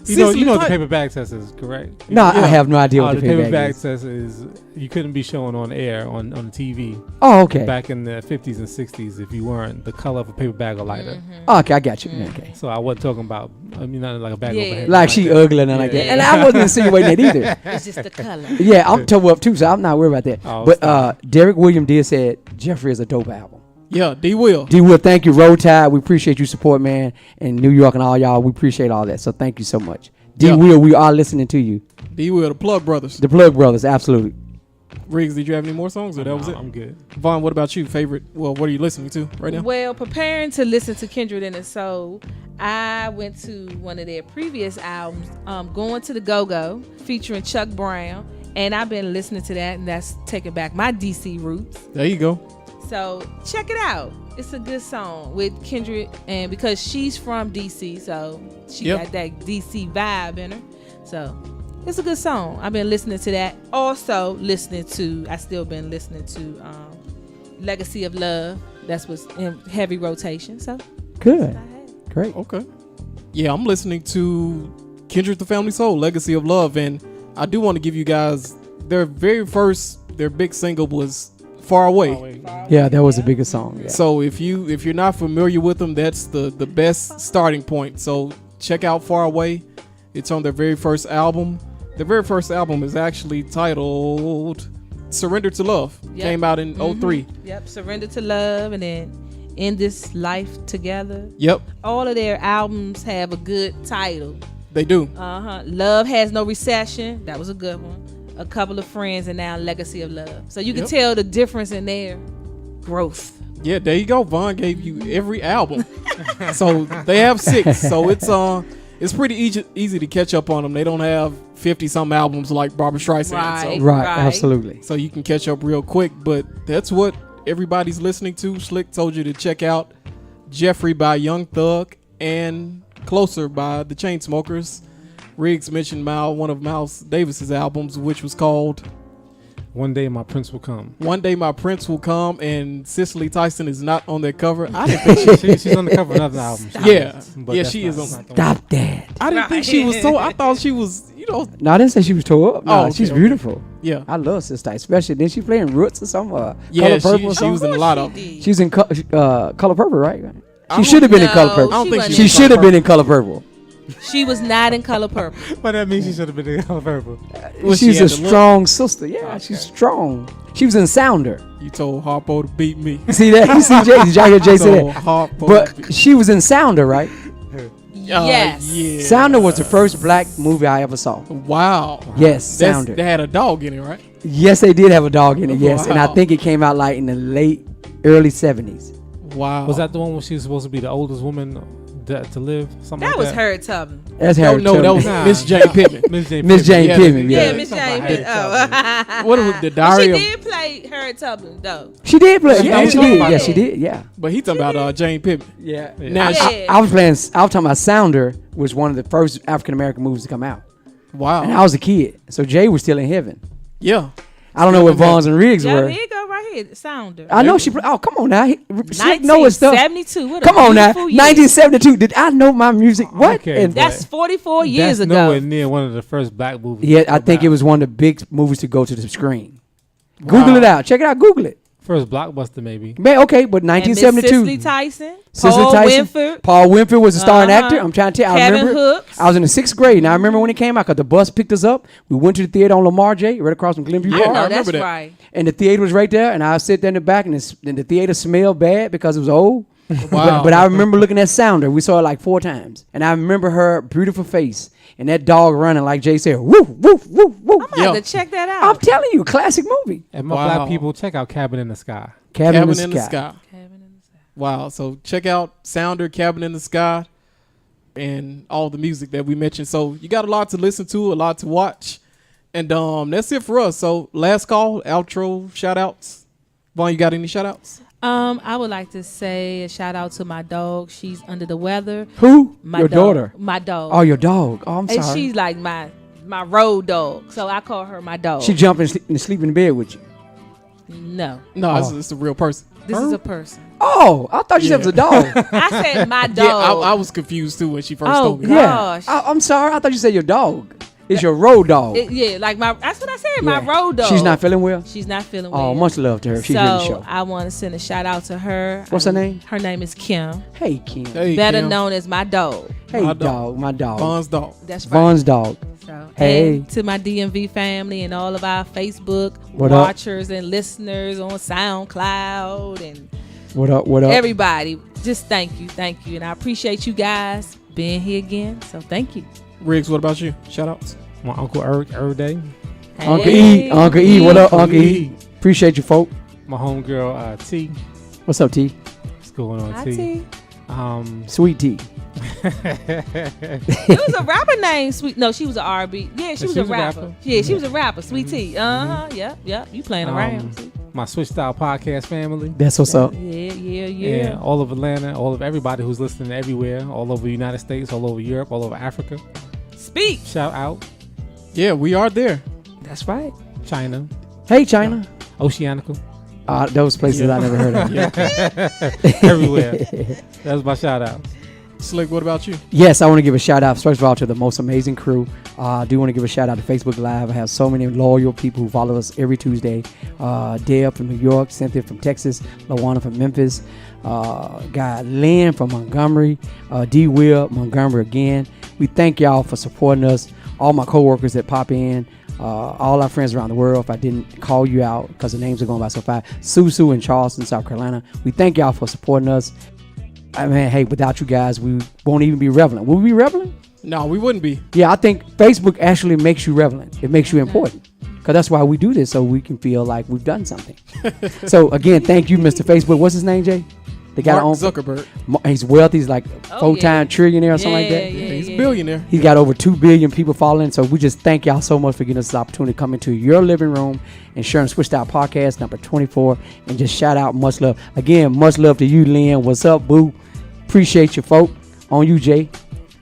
Speaker 3: you know what the paper bag test is, correct?
Speaker 4: No, I have no idea what
Speaker 3: the
Speaker 4: the paper
Speaker 3: paper
Speaker 4: bag
Speaker 3: bag
Speaker 4: is.
Speaker 3: test is you couldn't be shown on air on the TV
Speaker 4: Oh, okay.
Speaker 3: back in the 50s and 60s if you weren't the color of a paper bag or lighter.
Speaker 4: Oh, okay, I got you. Okay.
Speaker 3: So I wasn't talking about not like a bag over head.
Speaker 4: Like she ugly and nothing like that.
Speaker 3: Yeah.
Speaker 4: And I wasn't insinuating that either.
Speaker 2: It's just the color.
Speaker 4: Yeah, I'm toe up too, so I'm not worried about that.
Speaker 3: Oh,
Speaker 4: But Derek Williams did say Jeffrey is a dope album.
Speaker 1: Yeah, D Will.
Speaker 4: D Will, thank you. Roll Tide, we appreciate your support, man. And New York and all y'all, we appreciate all that. So thank you so much. D Will, we are listening to you.
Speaker 1: D Will, the Plug Brothers.
Speaker 4: The Plug Brothers, absolutely.
Speaker 1: Riggs, did you have any more songs, or that was it?
Speaker 3: I'm good.
Speaker 1: Vaughn, what about you? Favorite? Well, what are you listening to right now?
Speaker 2: Well, preparing to listen to Kindred and the Soul, I went to one of their previous albums, Going to the Go-Go, featuring Chuck Brown. And I've been listening to that, and that's taking back my DC roots.
Speaker 1: There you go.
Speaker 2: So check it out. It's a good song with Kindred, and because she's from DC, so she got that DC vibe in her. So it's a good song. I've been listening to that. Also I still been listening to Legacy of Love. That's what's in heavy rotation. So
Speaker 4: good. Great.
Speaker 1: Okay. Yeah, I'm listening to Kindred The Family Soul, Legacy of Love, and I do want to give you guys their big single was Far Away.
Speaker 4: Yeah, that was the biggest song. Yeah.
Speaker 1: So if you're not familiar with them, that's the best starting point. So check out Far Away. It's on their very first album. Their very first album is actually titled Surrender to Love.
Speaker 2: Yep.
Speaker 1: Came out in 03.
Speaker 2: Yep, Surrender to Love, and then In This Life Together.
Speaker 1: Yep.
Speaker 2: All of their albums have a good title.
Speaker 1: They do.
Speaker 2: Love Has No Recession. That was a good one. A Couple of Friends, and now Legacy of Love. So you can tell the difference in their growth.
Speaker 1: Yeah, there you go. Vaughn gave you every album. So they have 6. So it's pretty easy to catch up on them. They don't have 50-some albums like Barbra Streisand.
Speaker 2: Right.
Speaker 4: Absolutely.
Speaker 1: So you can catch up real quick. But that's what everybody's listening to. Slick told you to check out Jeffrey by Young Thug and Closer by the Chainsmokers. Riggs mentioned one of Miles Davis's albums, which was called
Speaker 3: One Day My Prince Will Come.
Speaker 1: One Day My Prince Will Come, and Cicely Tyson is not on their cover. I didn't think
Speaker 3: She's on the cover of another album.
Speaker 1: she is on.
Speaker 4: Stop that.
Speaker 1: I didn't think she was so. I thought she was,
Speaker 4: No, I didn't say she was tore up. No,
Speaker 1: okay,
Speaker 4: she's beautiful.
Speaker 1: Yeah.
Speaker 4: I love Sister, especially. Didn't she play in Roots or something?
Speaker 1: Yeah,
Speaker 4: Color Purple or
Speaker 1: she
Speaker 4: something?
Speaker 1: was in a lot of.
Speaker 4: She was in Color Purple, right? She should have been in Color Purple.
Speaker 1: I don't think
Speaker 4: She should have been in Color Purple.
Speaker 2: She was not in Color Purple.
Speaker 3: But that means she should have been in Color Purple.
Speaker 4: She's a strong sister. Yeah, she's strong. She was in Sounder.
Speaker 1: You told Harpo to beat me.
Speaker 4: See that? You see Jay? Did y'all hear Jay say
Speaker 1: So
Speaker 4: that?
Speaker 1: Harpo to
Speaker 4: But
Speaker 1: beat-
Speaker 4: she was in Sounder, right?
Speaker 2: Yes.
Speaker 1: Yeah.
Speaker 4: Sounder was the first black movie I ever saw.
Speaker 1: Wow.
Speaker 4: Yes, Sounder.
Speaker 1: They had a dog in it, right?
Speaker 4: Yes, they did have a dog in it. Yes, and I
Speaker 1: Wow.
Speaker 4: think it came out like in the early 70s.
Speaker 1: Wow.
Speaker 3: Was that the one where she was supposed to be the oldest woman to live? Something
Speaker 2: That
Speaker 3: like
Speaker 2: was Harriet Tubman.
Speaker 4: That's
Speaker 1: No,
Speaker 4: Harriet
Speaker 1: no, that
Speaker 4: Tubman.
Speaker 1: was
Speaker 3: Nah.
Speaker 1: Miss Jane Pittman.
Speaker 3: Miss Jane
Speaker 4: Miss Jane
Speaker 1: Yeah,
Speaker 4: Pittman.
Speaker 2: Yeah,
Speaker 4: Yeah,
Speaker 2: Miss
Speaker 3: Something
Speaker 2: Jane
Speaker 3: about
Speaker 2: Pittman.
Speaker 3: Harriet
Speaker 2: Oh.
Speaker 1: What was the
Speaker 2: But
Speaker 1: diary
Speaker 2: she
Speaker 1: of?
Speaker 2: did play Harriet Tubman, though.
Speaker 4: she did play.
Speaker 1: She
Speaker 4: Yeah,
Speaker 1: did
Speaker 4: she
Speaker 1: play
Speaker 4: did.
Speaker 1: about
Speaker 4: Yeah,
Speaker 1: that.
Speaker 4: she did. Yeah.
Speaker 1: But he talking about Jane Pittman.
Speaker 4: Yeah.
Speaker 1: Now
Speaker 2: Yeah.
Speaker 4: I was talking about Sounder was one of the first African American movies to come out,
Speaker 1: Wow.
Speaker 4: and I was a kid, so Jay was still in heaven.
Speaker 1: Yeah.
Speaker 4: I don't know what Vaughns and Riggs
Speaker 2: Yeah,
Speaker 4: were.
Speaker 2: here you go, right here, Sounder.
Speaker 4: I know she. Oh, come on now. Slick know his stuff.
Speaker 2: 1972. What a
Speaker 4: Come on now.
Speaker 2: beautiful year.
Speaker 4: 1972. Did I know my music? What?
Speaker 3: Okay,
Speaker 4: And-
Speaker 2: That's 44 years
Speaker 3: That's
Speaker 2: ago.
Speaker 3: nowhere near one of the first black movies.
Speaker 4: yeah,
Speaker 3: to
Speaker 4: I
Speaker 3: come
Speaker 4: think
Speaker 3: out.
Speaker 4: it was one of the big movies to go to the screen. Google
Speaker 1: Wow.
Speaker 4: it out. Check it out. Google it.
Speaker 3: First blockbuster, maybe.
Speaker 4: Man, okay, but
Speaker 2: And Miss
Speaker 4: 1972.
Speaker 2: Cicely Tyson,
Speaker 4: Cicely
Speaker 2: Paul
Speaker 4: Tyson.
Speaker 2: Winford,
Speaker 4: Paul Winford was a starring
Speaker 2: Uh-huh.
Speaker 4: actor. I'm trying to tell you. I
Speaker 2: Kevin
Speaker 4: remember.
Speaker 2: Hooks.
Speaker 4: I was in the 6th grade, and I remember when it came out because the bus picked us up. We went to the theater on Lamar J, right across from Glenview
Speaker 1: Yeah,
Speaker 4: Park.
Speaker 1: I
Speaker 2: no,
Speaker 1: remember
Speaker 2: that's
Speaker 1: that.
Speaker 2: right.
Speaker 4: And the theater was right there, and I sit there in the back, and the theater smelled bad because it was old.
Speaker 1: Wow.
Speaker 4: But I remember looking at Sounder. We saw it like 4 times, and I remember her beautiful face and that dog running like Jay said, woof woof woof woof.
Speaker 2: I'm gonna have to check that
Speaker 4: I'm
Speaker 2: out.
Speaker 4: telling you, classic movie.
Speaker 3: And my
Speaker 1: Wow.
Speaker 3: black people, check out Cabin in the Sky.
Speaker 4: Cabin in the
Speaker 1: Cabin in the
Speaker 4: Sky.
Speaker 1: Sky.
Speaker 2: Cabin in the Sky.
Speaker 1: Wow. So check out Sounder, Cabin in the Sky, and all the music that we mentioned. So you got a lot to listen to, a lot to watch. And that's it for us. So last call, outro, shout outs. Vaughn, you got any shout outs?
Speaker 2: I would like to say a shout out to my dog. She's under the weather.
Speaker 4: Who?
Speaker 2: My
Speaker 4: Your
Speaker 2: dog.
Speaker 4: daughter.
Speaker 2: My dog.
Speaker 4: Oh, your dog. Oh, I'm
Speaker 2: and
Speaker 4: sorry.
Speaker 2: she's like my road dog. So I call her my dog.
Speaker 4: She jumped and sleep in bed with you.
Speaker 2: No.
Speaker 1: No,
Speaker 4: Oh.
Speaker 1: it's a real person.
Speaker 2: This is a person.
Speaker 4: Oh, I thought you said it was a dog.
Speaker 2: I said my
Speaker 1: Yeah,
Speaker 2: dog.
Speaker 1: I was confused too when she first
Speaker 2: Oh,
Speaker 1: told me.
Speaker 2: God.
Speaker 1: that.
Speaker 2: Gosh.
Speaker 4: Yeah. I'm sorry. I thought you said your dog. It's your road dog.
Speaker 2: Yeah, like that's what I said, my
Speaker 4: Yeah.
Speaker 2: road dog.
Speaker 4: She's not feeling well?
Speaker 2: She's not feeling well.
Speaker 4: Oh, much love to her. She's
Speaker 2: so
Speaker 4: in the show.
Speaker 2: I want to send a shout out to her.
Speaker 4: What's her name?
Speaker 2: Her name is Kim,
Speaker 4: Hey, Kim.
Speaker 1: Hey,
Speaker 2: better
Speaker 1: Kim.
Speaker 2: known as my dog.
Speaker 4: Hey,
Speaker 1: My
Speaker 4: dog. My dog.
Speaker 1: Vaughn's dog.
Speaker 2: That's right.
Speaker 4: Vaughn's dog.
Speaker 2: So,
Speaker 4: Hey.
Speaker 2: and to my DMV family and all of our Facebook
Speaker 4: What up?
Speaker 2: watchers and listeners on SoundCloud and
Speaker 4: What up? What up?
Speaker 2: everybody, just thank you, and I appreciate you guys being here again. So thank you.
Speaker 1: Riggs, what about you? Shout outs.
Speaker 3: My uncle every day.
Speaker 4: Uncle
Speaker 2: Hey,
Speaker 4: E. Uncle E. What up,
Speaker 3: Uncle
Speaker 4: Uncle E?
Speaker 3: E.
Speaker 4: Appreciate you, folk.
Speaker 3: My homegirl T.
Speaker 4: What's up, T?
Speaker 3: What's going on,
Speaker 2: Hi,
Speaker 3: T?
Speaker 2: T.
Speaker 4: Sweet T.
Speaker 2: It was a rapper named Sweet. No, she was an R&B. Yeah, she was a rapper. Yeah, she was a rapper. Sweet T. Yep. You playing around. See?
Speaker 3: my Switch Style Podcast family.
Speaker 4: That's what's up.
Speaker 3: And all of Atlanta, all of everybody who's listening everywhere, all over the United States, all over Europe, all over Africa.
Speaker 2: Speak.
Speaker 3: Shout out.
Speaker 1: Yeah, we are there.
Speaker 4: That's right.
Speaker 3: China.
Speaker 4: Hey, China.
Speaker 3: Oceanica.
Speaker 4: Those places I never heard of.
Speaker 3: Everywhere. That's my shout out.
Speaker 1: Slick, what about you?
Speaker 4: Yes, I want to give a shout out, first of all, to the most amazing crew. I do want to give a shout out to Facebook Live. I have so many loyal people who follow us every Tuesday. Deb from New York, Cynthia from Texas, Lawana from Memphis, Lynn from Montgomery, D. Will, Montgomery again. We thank y'all for supporting us. All my coworkers that pop in, all our friends around the world. If I didn't call you out because the names are going by so fast, Susu in Charleston, South Carolina. We thank y'all for supporting us. I mean, hey, without you guys, we won't even be relevant. Will we be relevant?
Speaker 1: No, we wouldn't be.
Speaker 4: Yeah, I think Facebook actually makes you relevant. It makes you important. Because that's why we do this, so we can feel like we've done something. So, again, thank you, Mr. Facebook. What's his name, Jay? The guy
Speaker 1: Mark Zuckerberg.
Speaker 4: He's wealthy. He's like full-time trillionaire or something like that.
Speaker 1: Yeah, he's a billionaire.
Speaker 4: He's got over 2 billion people following. So we just thank y'all so much for giving us this opportunity to come into your living room and sharing Switched Out Podcast number 24. And just shout out, much love. Again, much love to you, Lynn. What's up, boo? Appreciate you, folk. On you, Jay.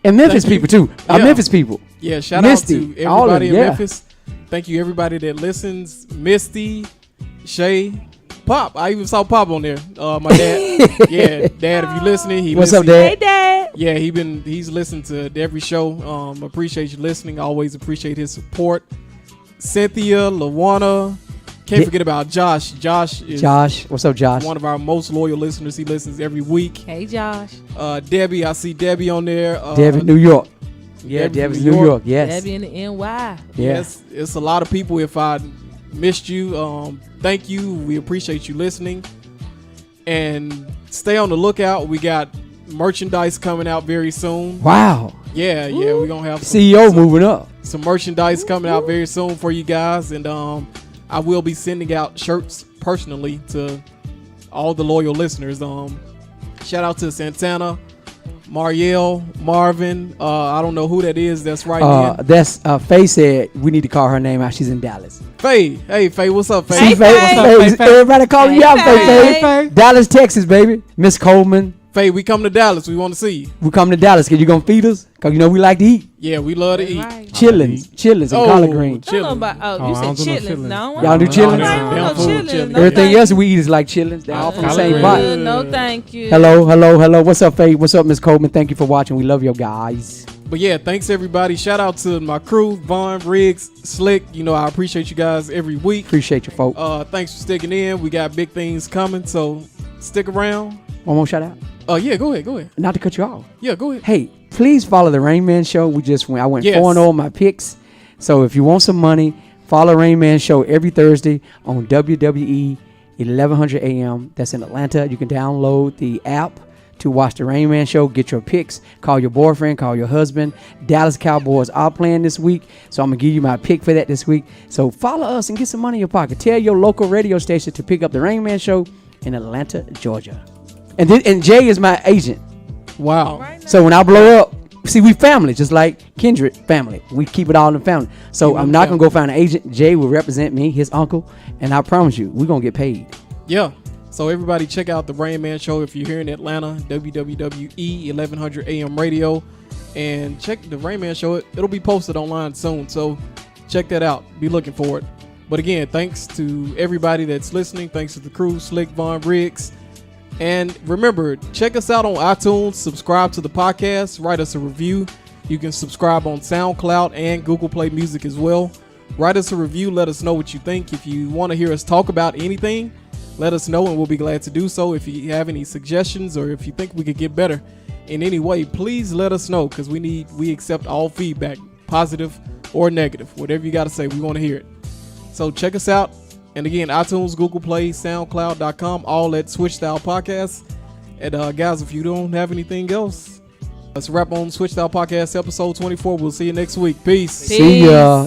Speaker 4: And Memphis people, too. Our Memphis people.
Speaker 1: Yeah, shout
Speaker 4: Misty,
Speaker 1: out to everybody in Memphis. Thank you, everybody that listens. Misty, Shay, Pop. I even saw Pop on there. My dad. Yeah, Dad, if you listening,
Speaker 4: What's up, Dad?
Speaker 2: Hey, Dad.
Speaker 1: Yeah, he's listened to every show. Appreciate you listening. Always appreciate his support. Cynthia, Lawana. Can't forget about Josh. Josh,
Speaker 4: what's up, Josh?
Speaker 1: One of our most loyal listeners. He listens every week.
Speaker 2: Hey, Josh.
Speaker 1: Debbie, I see Debbie on there.
Speaker 4: Debbie, New York. Yeah, Debbie's New York. Yes.
Speaker 2: Debbie in the NY.
Speaker 1: Yes, it's a lot of people. If I missed you, thank you. We appreciate you listening. And stay on the lookout. We got merchandise coming out very soon.
Speaker 4: Wow.
Speaker 1: Yeah, we're going to have
Speaker 4: CEO moving up.
Speaker 1: Some merchandise coming out very soon for you guys. And I will be sending out shirts personally to all the loyal listeners. Shout out to Santana, Marielle, Marvin. I don't know who that is. That's right.
Speaker 4: That's Faye said we need to call her name out. She's in Dallas.
Speaker 1: Faye. Hey, Faye. What's up, Faye?
Speaker 4: See, Faye. What's up, Faye? Everybody calling you out, Faye. Dallas, Texas, baby. Miss Coleman.
Speaker 1: Faye, we come to Dallas. We want to see you.
Speaker 4: We come to Dallas. You gonna feed us? Because you know we like to eat.
Speaker 1: Yeah, we love to eat.
Speaker 2: Right.
Speaker 4: Chitlins and collard greens.
Speaker 2: You said chitlins. No,
Speaker 4: y'all do chitlins?
Speaker 2: Chitlins.
Speaker 4: Everything else we eat is like chitlins. They're all from the same pot.
Speaker 2: No, thank you.
Speaker 4: Hello. What's up, Faye? What's up, Miss Coleman? Thank you for watching. We love you guys.
Speaker 1: But yeah, thanks everybody. Shout out to my crew, Vaughn, Riggs, Slick. You know, I appreciate you guys every week.
Speaker 4: Appreciate you, folks.
Speaker 1: Thanks for sticking in. We got big things coming, so stick around.
Speaker 4: One more shout out.
Speaker 1: Yeah, go ahead.
Speaker 4: Not to cut you off.
Speaker 1: Yeah, go ahead.
Speaker 4: Hey, please follow the Rain Man Show. I went 4-0 on my picks. So if you want some money, follow Rain Man Show every Thursday on WWE 1100 AM. That's in Atlanta. You can download the app to watch the Rain Man Show. Get your picks. Call your boyfriend. Call your husband. Dallas Cowboys are playing this week, so I'm going to give you my pick for that this week. So follow us and get some money in your pocket. Tell your local radio station to pick up the Rain Man Show in Atlanta, Georgia. And Jay is my agent.
Speaker 1: Wow.
Speaker 4: So when I blow up, see, we family, just like Kindred family. We keep it all in the family. So I'm not going to go find an agent. Jay will represent me, his uncle, and I promise you, we're going to get paid.
Speaker 1: Yeah. So everybody check out the Rain Man Show if you're here in Atlanta, WWWE 1100 AM radio, and check the Rain Man Show. It'll be posted online soon, so check that out. Be looking for it. But again, thanks to everybody that's listening. Thanks to the crew, Slick, Vaughn, Riggs. And remember, check us out on iTunes, subscribe to the podcast, write us a review. You can subscribe on SoundCloud and Google Play Music as well. Write us a review, let us know what you think. If you want to hear us talk about anything, let us know and we'll be glad to do so. If you have any suggestions or if you think we could get better in any way, please let us know, because we accept all feedback, positive or negative. Whatever you got to say, we want to hear it. So check us out. And again, iTunes, Google Play, SoundCloud.com, all at Switch Style Podcast. And guys, if you don't have anything else, let's wrap on Switch Style Podcast episode 24. We'll see you next week. Peace.
Speaker 4: See ya.